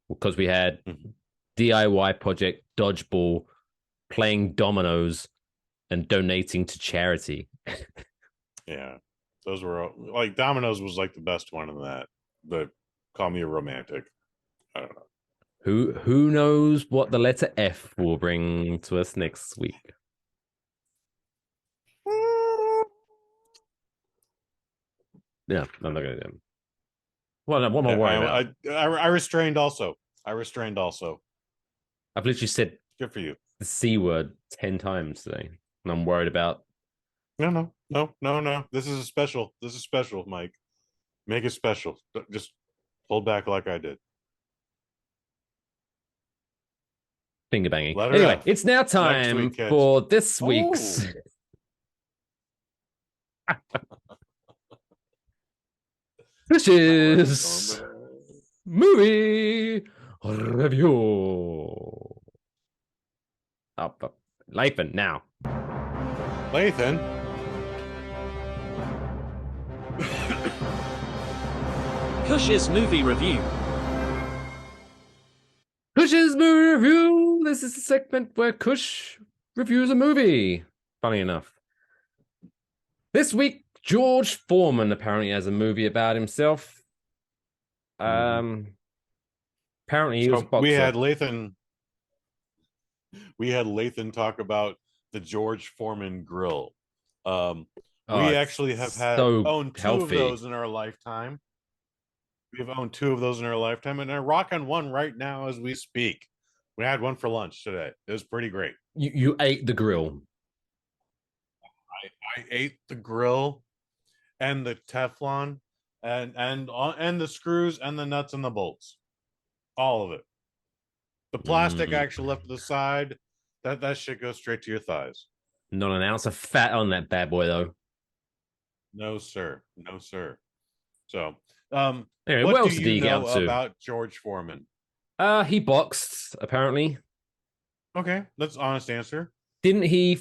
because we had DIY project, dodgeball, playing dominoes, and donating to charity. Yeah, those were like dominoes was like the best one in that. But call me a romantic. I don't know. Who knows what the letter F will bring to us next week? Yeah, I'm not gonna do them. What am I worried about? I restrained also. I've literally said good for you. The C word 10 times today. And I'm worried about. No. This is special, Mike. Make it special. Just hold back like I did. Finger banging. Anyway, it's now time for this week's Kush's movie review. Up, Lathan now. Lathan. Kush's movie review. Kush's movie review. This is the segment where Kush reviews a movie. Funny enough. This week, George Foreman apparently has a movie about himself. Apparently he was a boxer. We had Lathan talk about the George Foreman grill. We actually have owned 2 of those in our lifetime. We've owned 2 of those in our lifetime, and I'm rocking one right now as we speak. We had one for lunch today. It was pretty great. You ate the grill. I ate the grill and the Teflon and the screws and the nuts and the bolts. All of it. The plastic actually left to the side. That shit goes straight to your thighs. Not an ounce of fat on that bad boy, though. No, sir. So, anyway, what else do did he you get know up to? about George Foreman? He boxed, apparently. Okay, that's an honest answer. Didn't he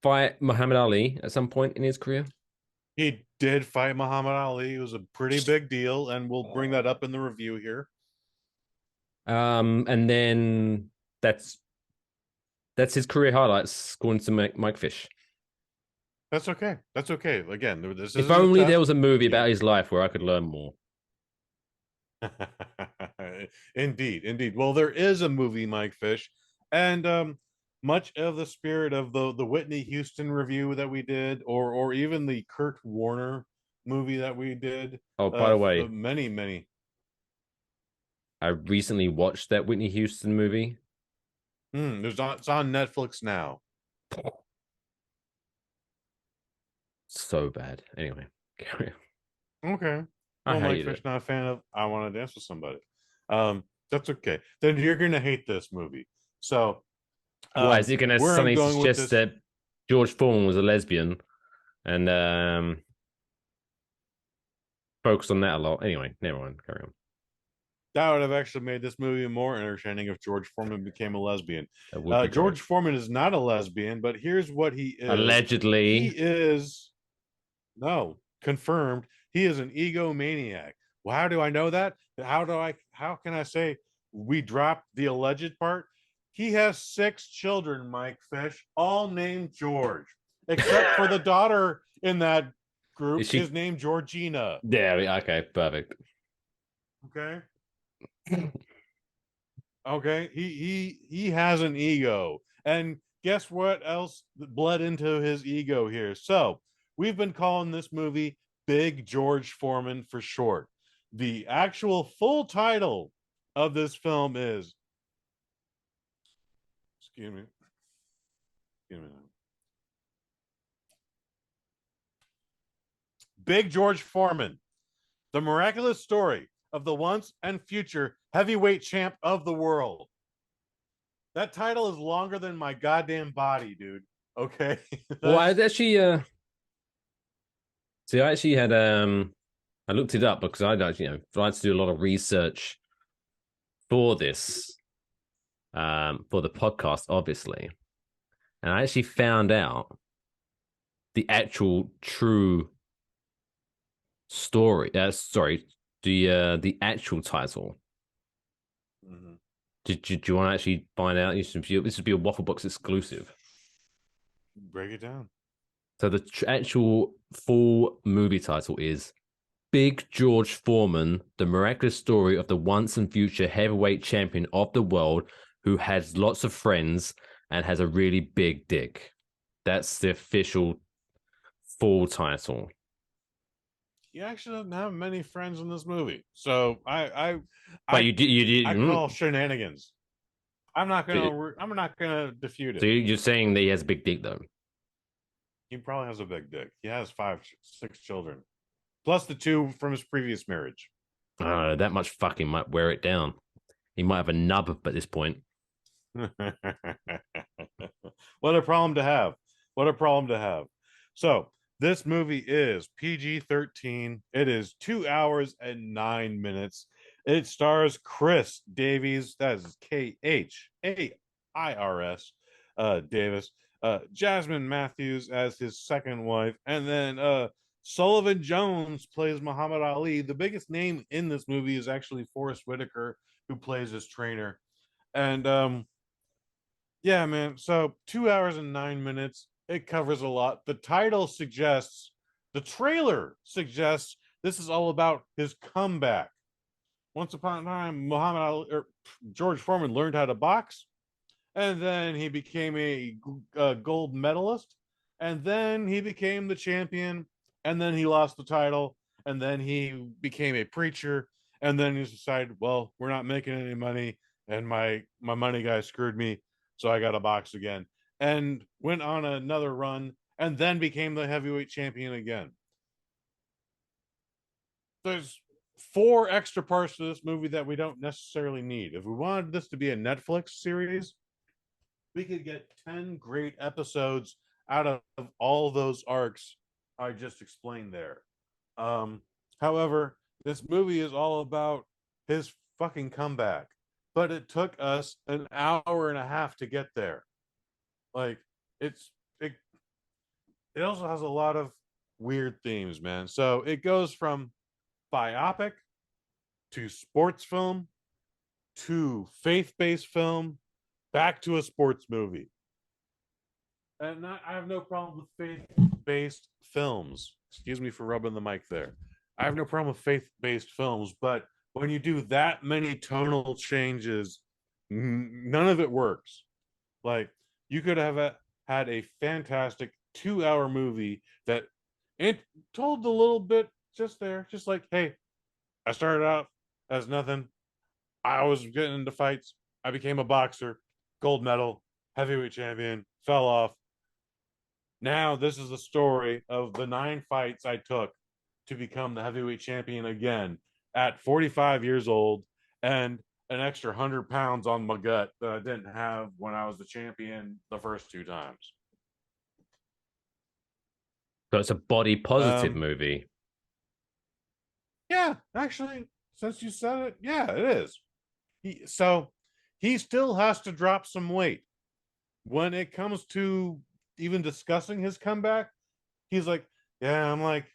fight Muhammad Ali at some point in his career? He did fight Muhammad Ali. It was a pretty big deal, and we'll bring that up in the review here. And then that's his career highlights, according to Mike Fish. That's okay. Again, if only there was a movie about his life where I could learn more. Indeed. Well, there is a movie, Mike Fish, and much of the spirit of the Whitney Houston review that we did, or even the Kurt Warner movie that we did. Oh, by the way, many. I recently watched that Whitney Houston movie. It's on Netflix now. So bad. Anyway, carry on. Okay. Well, Mike Fish not a fan of I Want to Dance with Somebody. That's okay. Then you're gonna hate this movie. So why is he gonna suddenly suggest that George Foreman was a lesbian and focus on that a lot? Anyway, never mind. Carry on. That would have actually made this movie more entertaining if George Foreman became a lesbian. George Foreman is not a lesbian, but here's what he is. Allegedly. He is confirmed. He is an egomaniac. Well, how do I know that? How can I say we dropped the alleged part? He has 6 children, Mike Fish, all named George, except for the daughter in that group is named Georgina. Yeah, okay, perfect. Okay. Okay, he has an ego, and guess what else bled into his ego here? So we've been calling this movie Big George Foreman for short. The actual full title of this film is excuse me Big George Foreman, the miraculous story of the once and future heavyweight champ of the world. That title is longer than my goddamn body, dude. Okay. Well, I actually see. I actually had I looked it up because I'd actually tried to do a lot of research for this for the podcast, obviously, and I actually found out the actual true story. Sorry, the actual title. Mm-hmm. Do you want to actually find out? This would be a Waffle Box exclusive. Break it down. So the actual full movie title is Big George Foreman, the miraculous story of the once and future heavyweight champion of the world who has lots of friends and has a really big dick. That's the official full title. He actually doesn't have many friends in this movie, so I call shenanigans. I'm not gonna defute it. So you're saying that he has a big dick, though? He probably has a big dick. He has 6 children, plus the 2 from his previous marriage. That much fucking might wear it down. He might have a nub at this point. What a problem to have. What a problem to have. So this movie is PG-13. It is 2 hours and 9 minutes. It stars Chris Davies. That is Khairs Davis. Jasmine Matthews as his second wife. And then Sullivan Jones plays Muhammad Ali. The biggest name in this movie is actually Forrest Whitaker, who plays his trainer. And yeah, man. So 2 hours and 9 minutes. It covers a lot. The trailer suggests this is all about his comeback. Once upon a time, Muhammad Ali, or George Foreman, learned how to box, and then he became a gold medalist, and then he became the champion, and then he lost the title, and then he became a preacher, and then he decided, well, we're not making any money, and my money guy screwed me, so I got to box again. And went on another run and then became the heavyweight champion again. There's 4 extra parts to this movie that we don't necessarily need. If we wanted this to be a Netflix series, we could get 10 great episodes out of all those arcs I just explained there. However, this movie is all about his fucking comeback, but it took us an hour and a half to get there. Like, it also has a lot of weird themes, man. So it goes from biopic to sports film to faith-based film back to a sports movie. And I have no problem with faith-based films. Excuse me for rubbing the mic there. I have no problem with faith-based films, but when you do that many tonal changes, none of it works. Like, you could have had a fantastic 2-hour movie that it told a little bit just there, just like, hey, I started out as nothing. I was getting into fights. I became a boxer, gold medal, heavyweight champion, fell off. Now this is the story of the 9 fights I took to become the heavyweight champion again at 45 years old, and an extra 100 pounds on my gut that I didn't have when I was the champion the first 2 times. So it's a body positive movie. Yeah, actually, since you said it, yeah, it is. He still has to drop some weight. When it comes to even discussing his comeback, he's like, yeah, I'm like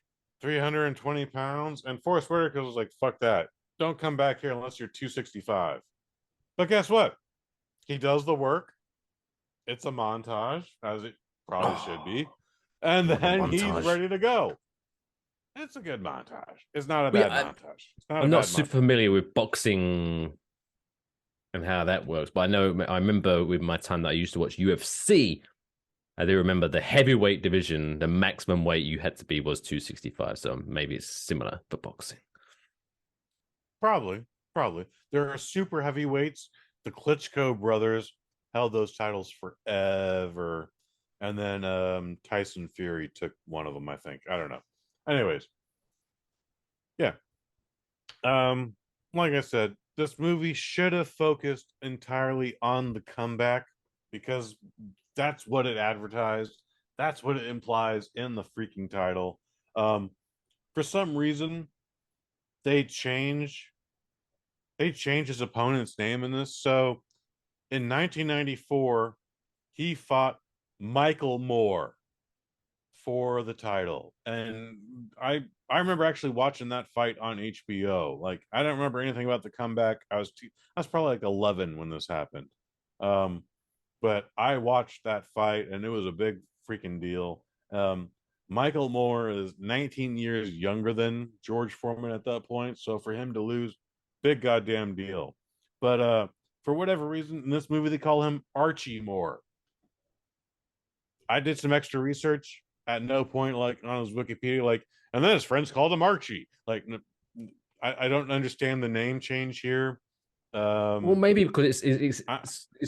320 pounds. And Forrest Whitaker was like, fuck that. Don't come back here unless you're 265. But guess what? He does the work. It's a montage, as it probably should be. And then he's ready to go. It's a good montage. It's not a bad montage. I'm not super familiar with boxing and how that works, but I remember with my time that I used to watch UFC, I do remember the heavyweight division, the maximum weight you had to be was 265. So maybe it's similar for boxing. Probably. There are super heavyweights. The Klitschko brothers held those titles forever. And then Tyson Fury took one of them, I think. I don't know. Anyways. Yeah. like I said, this movie should have focused entirely on the comeback because that's what it advertised. That's what it implies in the freaking title. For some reason, they change his opponent's name in this. So in 1994, he fought Michael Moore for the title, and I remember actually watching that fight on HBO. Like, I don't remember anything about the comeback. I was probably like 11 when this happened. But I watched that fight, and it was a big freaking deal. Michael Moore is 19 years younger than George Foreman at that point, so for him to lose, big goddamn deal. But for whatever reason, in this movie they call him Archie Moore. I did some extra research. At no point, like on his Wikipedia, like, and then his friends called him Archie. Like, I don't understand the name change here. Well, maybe because it's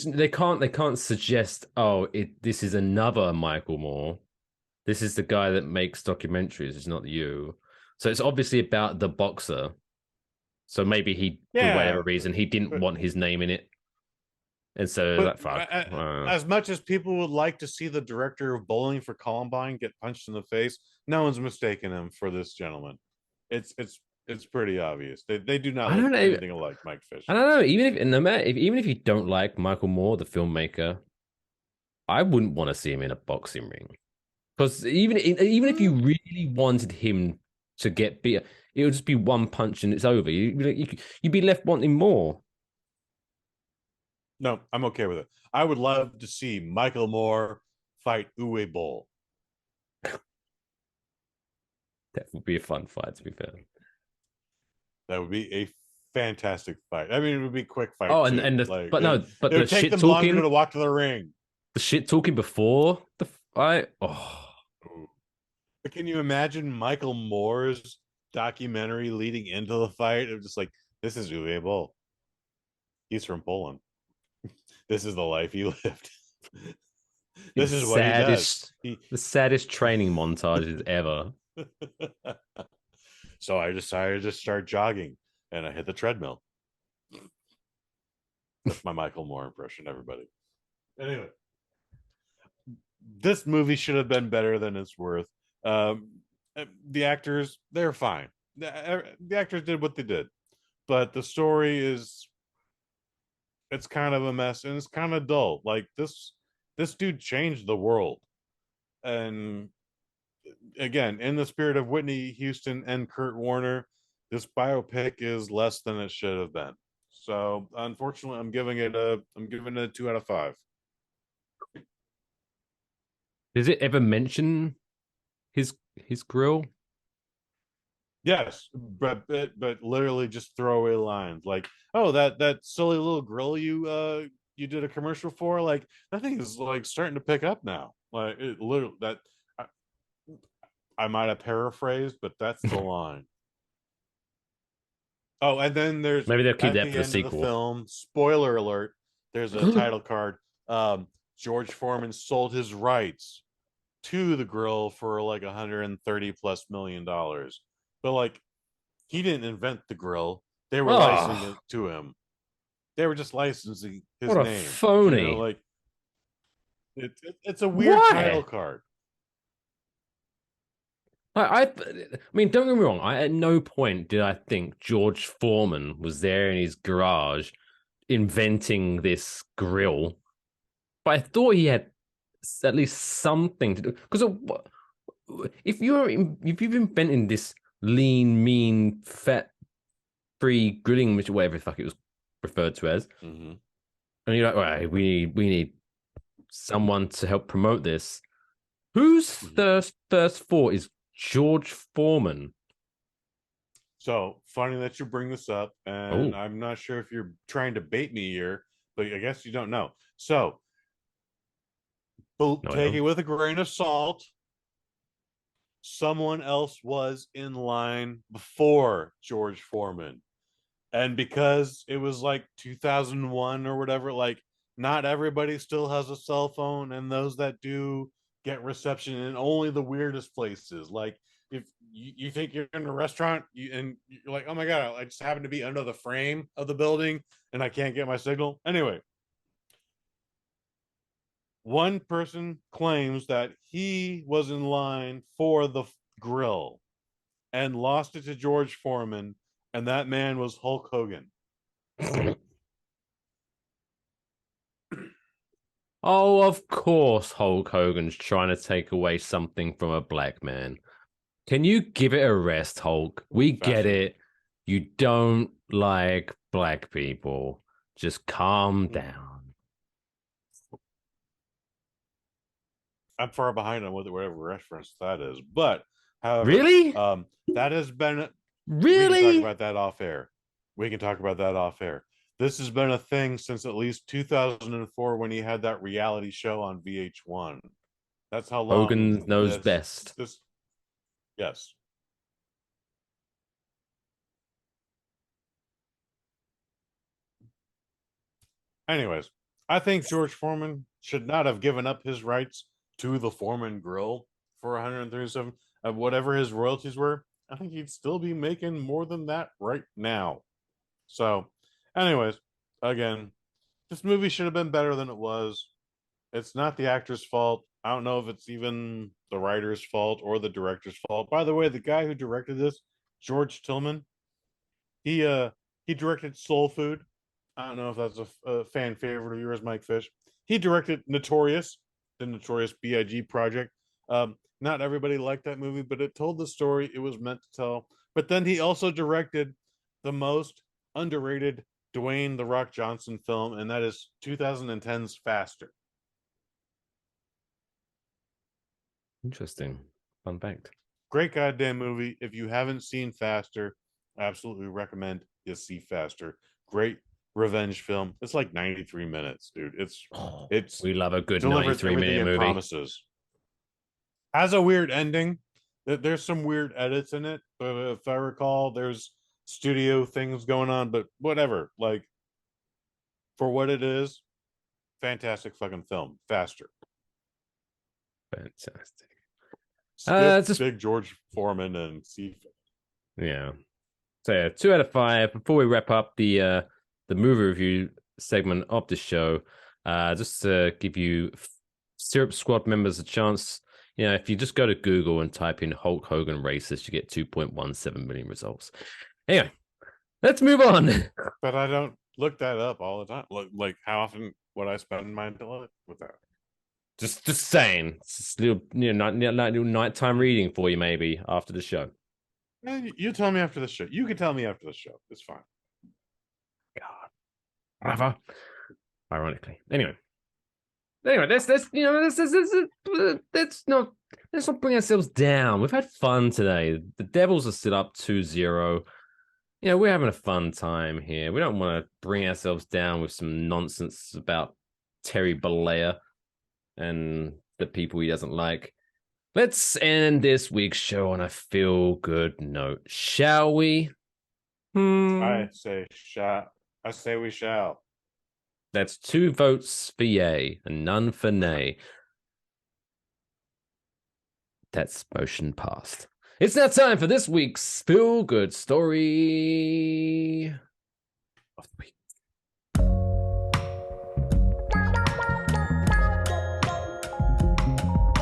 they can't suggest, oh, this is another Michael Moore. This is the guy that makes documentaries. It's not you. So it's obviously about the boxer. So maybe for whatever reason, he didn't want his name in it. And so as much as people would like to see the director of Bowling for Columbine get punched in the face, no one's mistaken him for this gentleman. It's pretty obvious. They do not look anything alike Mike Fisher. I don't know. Even if you don't like Michael Moore, the filmmaker, I wouldn't want to see him in a boxing ring. Because even if you really wanted him to get beat, it would just be one punch and it's over. You'd be left wanting more. No, I'm okay with it. I would love to see Michael Moore fight Uwe Boll. That would be a fun fight, to be fair. That would be a fantastic fight. I mean, it would be a quick fight. Oh, too. and like, but it the would take shit them talking longer to walk to the ring. The shit talking before the fight. Oh, but can you imagine Michael Moore's documentary leading into the fight? It was just like, this is Uwe Boll. He's from Poland. This is the life he lived. This is what he does. The saddest training montages ever. So I decided to start jogging, and I hit the treadmill. That's my Michael Moore impression, everybody. Anyway, this movie should have been better than it's worth. The actors, they're fine. The actors did what they did, but the story it's kind of a mess, and it's kind of dull. Like, this dude changed the world, and again, in the spirit of Whitney Houston and Kurt Warner, this biopic is less than it should have been. So unfortunately, I'm giving it a 2 out of 5. Does it ever mention his grill? Yes, but literally just throwaway lines like, "Oh, that silly little grill you did a commercial for, like, that thing is like starting to pick up now." Like, it literally, that I might have paraphrased, but that's the line. Oh, and then there's, maybe they'll keep that the for the end sequel. of the film, spoiler alert, there's a title card. George Foreman sold his rights to the grill for like $130+ million. But like, he didn't invent the grill. They were licensing it to him. They were just licensing his what a name. phony. You know, like, it's a weird title card. I mean, don't get me wrong. At no point did I think George Foreman was there in his garage inventing this grill, but I thought he had at least something to do. Because if you've invented this lean, mean, fat-free grilling, which whatever the fuck it was referred to as, and you're like, all right, we need someone to help promote this. Whose first thought is George Foreman? So funny that you bring this up, and I'm not sure if you're trying to bait me here, but I guess you don't know. So take it with a grain of salt. Someone else was in line before George Foreman, and because it was like 2001 or whatever, like, not everybody still has a cell phone, and those that do get reception in only the weirdest places. Like, if you think you're in a restaurant and you're like, oh my God, I just happen to be under the frame of the building and I can't get my signal. Anyway, one person claims that he was in line for the grill and lost it to George Foreman, and that man was Hulk Hogan. Oh, of course Hulk Hogan's trying to take away something from a black man. Can you give it a rest, Hulk? We get it. You don't like black people. Just calm down. I'm far behind on whatever reference that is, but however, really, that has been really. We can talk about that off air. This has been a thing since at least 2004 when he had that reality show on VH1. That's how long Hogan knows best. Yes. Anyways, I think George Foreman should not have given up his rights to the Foreman Grill for 137 of whatever his royalties were. I think he'd still be making more than that right now. So, anyways, again, this movie should have been better than it was. It's not the actor's fault. I don't know if it's even the writer's fault or the director's fault. By the way, the guy who directed this, George Tillman, he directed Soul Food. I don't know if that's a fan favorite of yours, Mike Fish. He directed Notorious, the Notorious B.I.G. project. Not everybody liked that movie, but it told the story it was meant to tell. But then he also directed the most underrated Dwayne "The Rock" Johnson film, and that is 2010's Faster. Interesting. Fun fact. Great goddamn movie. If you haven't seen Faster, I absolutely recommend you see Faster. Great revenge film. It's like 93 minutes, dude. It's we love a good 93-minute movie. Promises. Has a weird ending. There's some weird edits in it. If I recall, there's studio things going on, but whatever. Like, for what it is, fantastic fucking film. Faster. Fantastic. Just big George Foreman and C. Yeah. So yeah, 2 out of 5. Before we wrap up the movie review segment of the show, just to give you Syrup Squad members a chance, if you just go to Google and type in Hulk Hogan racist, you get 2.17 million results. Anyway, let's move on. But I don't look that up all the time. Like how often would I spend my intellect with that? Just saying, it's little, little nighttime reading for you maybe after the show. You tell me after the show. You can tell me after the show. It's fine. God, whatever. Ironically, anyway, let's not bring ourselves down. We've had fun today. The Devils are still up 2-0. We're having a fun time here. We don't want to bring ourselves down with some nonsense about Terry Bollea and the people he doesn't like. Let's end this week's show on a feel-good note, shall we? I say we shall. That's 2 votes for yay and none for nay. That's motion passed. It's now time for this week's feel-good story of the week.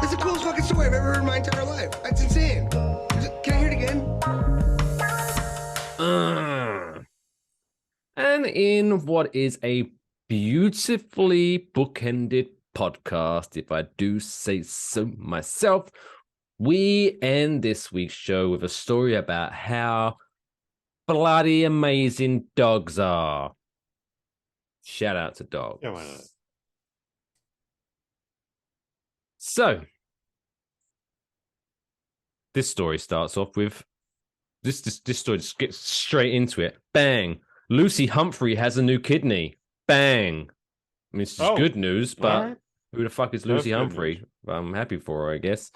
It's the coolest fucking story I've ever heard in my entire life. It's insane. Can I hear it again? And in what is a beautifully bookended podcast, if I do say so myself, we end this week's show with a story about how bloody amazing dogs are. Shout out to dogs. Yeah, why not? So, this story starts off with this story just gets straight into it. Bang. Lucy Humphrey has a new kidney. Bang. I mean, it's just good news, but right. Who the fuck is Lucy Humphrey? I'm happy for her, I guess.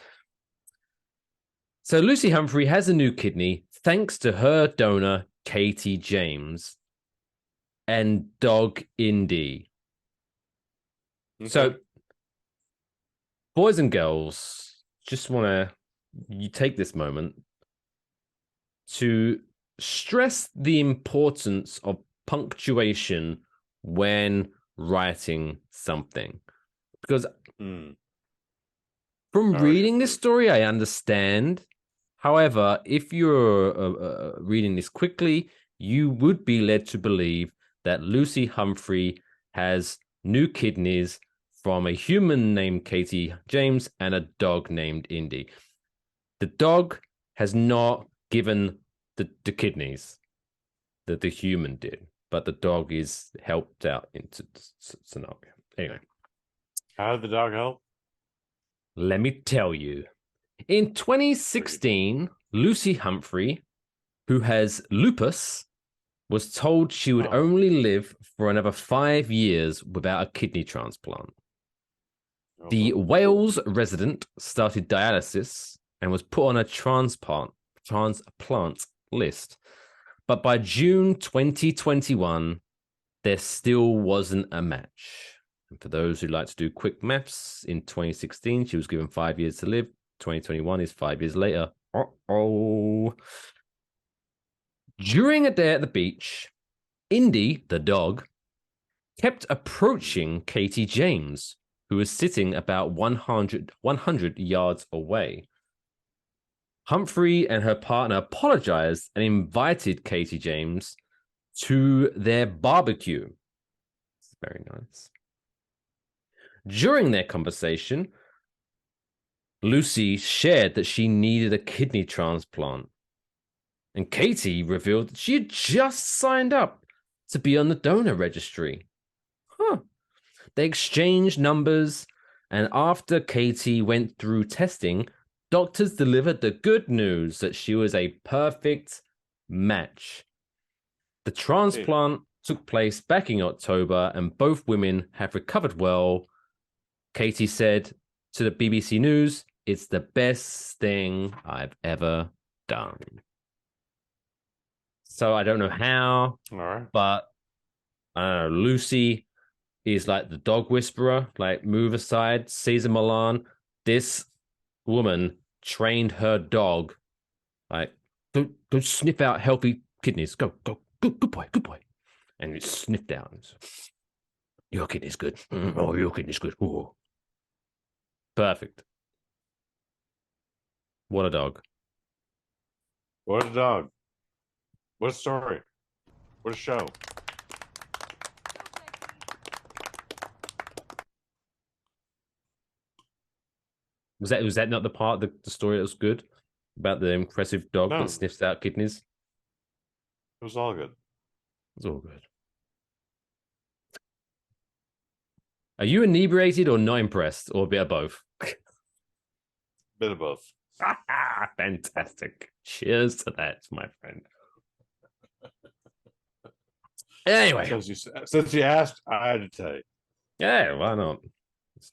So Lucy Humphrey has a new kidney thanks to her donor, Katie James, and dog Indy. Okay. So, boys and girls, just want to you take this moment to stress the importance of punctuation when writing something. Because from reading this story, I understand. However, if you're reading this quickly, you would be led to believe that Lucy Humphrey has new kidneys from a human named Katie James and a dog named Indy. The dog has not given the kidneys that the human did, but the dog is helped out into the scenario. Anyway. How did the dog help? Let me tell you. In 2016, Lucy Humphrey, who has lupus, was told she would only live for another 5 years without a kidney transplant. The Wales resident started dialysis and was put on a transplant list. But by June 2021, there still wasn't a match. And for those who like to do quick maths, in 2016, she was given 5 years to live. 2021 is 5 years later. Uh-oh. During a day at the beach, Indy, the dog, kept approaching Katie James, who was sitting about 100 yards away. Humphrey and her partner apologized and invited Katie James to their barbecue. It's very nice. During their conversation, Lucy shared that she needed a kidney transplant. And Katie revealed that she had just signed up to be on the donor registry. They exchanged numbers, and after Katie went through testing, doctors delivered the good news that she was a perfect match. The transplant took place back in October, and both women have recovered well. Katie said to the BBC News, "It's the best thing I've ever done." So I don't know how, but I don't know. Lucy is like the dog whisperer, like move aside, Cesar Millan. This woman trained her dog, like go sniff out healthy kidneys. Go, good boy. And it sniffed out. Your kidney's good. Oh, your kidney's good. Ooh. Perfect. What a dog. What a dog. What a story. What a show. Was that not the part of the story that was good? About the impressive dog that sniffs out kidneys? It was all good. It was all good. Are you inebriated or not impressed? Or a bit of both? Bit of both. Fantastic. Cheers to that, my friend. Anyway. Since you asked, I had to tell you. Yeah, why not?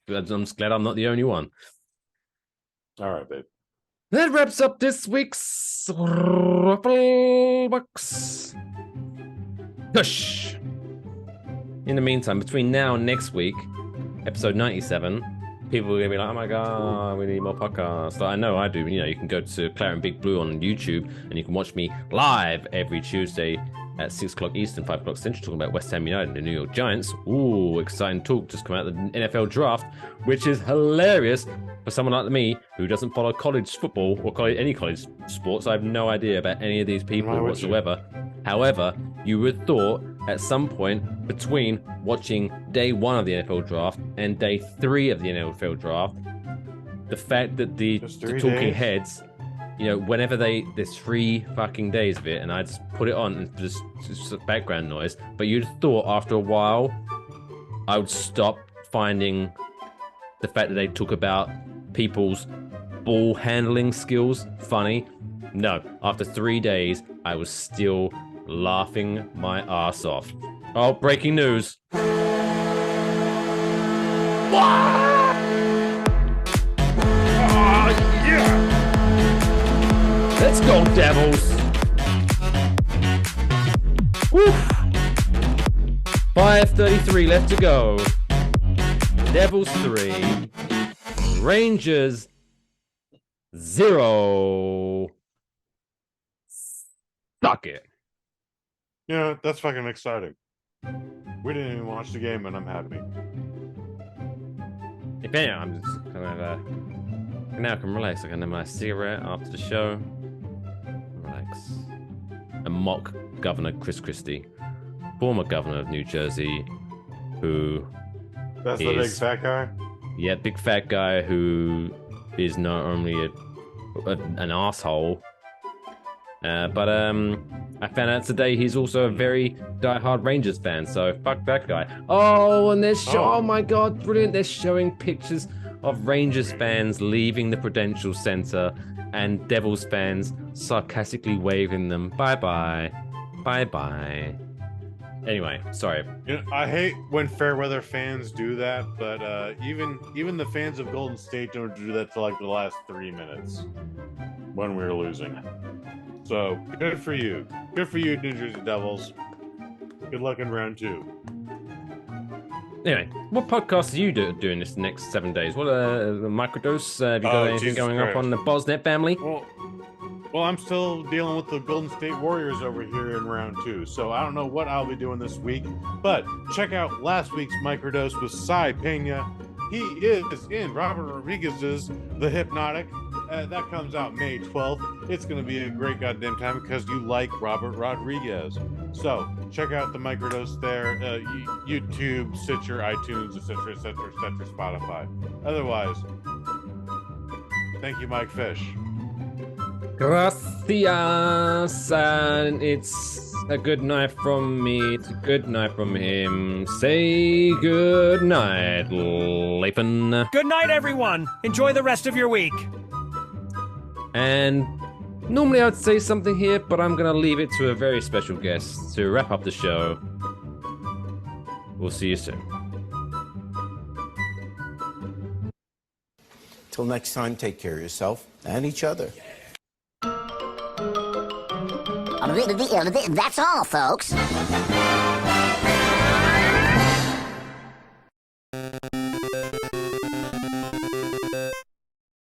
I'm just glad I'm not the only one. All right, babe. That wraps up this week's Waffle Box. Kush. In the meantime, between now and next week, episode 97, people are going to be like, oh my God, we need more podcasts. I know I do. You know, you can go to Claret and Big Blue on YouTube and you can watch me live every Tuesday at 6 o'clock Eastern, 5 o'clock Central, talking about West Ham United and the New York Giants. Ooh, exciting talk. Just come out of the NFL draft, which is hilarious for someone like me who doesn't follow college football or any college sports. I have no idea about any of these people whatsoever. However, you would have thought at some point between watching day 1 of the NFL draft and day 3 of the NFL draft, the fact that the talking heads, you know, whenever there's 3 fucking days of it, and I just put it on and just background noise. But you'd have thought after a while, I would stop finding the fact that they talk about people's ball handling skills funny. No, after 3 days, I was still laughing my ass off. Oh, breaking news. What? Oh, yeah! Let's go, Devils! Woo! 5:33 left to go. Devils 3. Rangers 0. Suck it. Yeah, that's fucking exciting. We didn't even watch the game, and I'm happy. If anything, I'm just kind of now I can relax. I can have my cigarette after the show. Relax. And mock Governor Chris Christie, former governor of New Jersey, who That's the big fat guy? Yeah, big fat guy who is not only an asshole, but I found out today he's also a very diehard Rangers fan, so fuck that guy. Oh, and oh my god, brilliant. They're showing pictures of Rangers fans leaving the Prudential Center and Devils fans sarcastically waving them bye-bye, bye-bye. Anyway, sorry. You know, I hate when Fairweather fans do that, but even the fans of Golden State don't do that till like the last 3 minutes when we were losing. So good for you. Good for you, New Jersey Devils. Good luck in round 2. Anyway, what podcast are you doing this next 7 days? What the microdose? Have you got anything Jesus going Christ. up on the Bosnet family? Well, I'm still dealing with the Golden State Warriors over here in round 2, so I don't know what I'll be doing this week. But check out last week's microdose with Cy Pena. He is in Robert Rodriguez's The Hypnotic. That comes out May 12th. It's going to be a great goddamn time because you like Robert Rodriguez. So check out the microdose there. YouTube, Stitcher, iTunes, etc., Spotify. Otherwise, thank you, Mike Fish. Gracias, and it's a good night from me. It's a good night from him. Say good night, Lapen. Good night, everyone. Enjoy the rest of your week. And normally I would say something here, but I'm going to leave it to a very special guest to wrap up the show. We'll see you soon. Till next time, take care of yourself and each other. That's all, folks.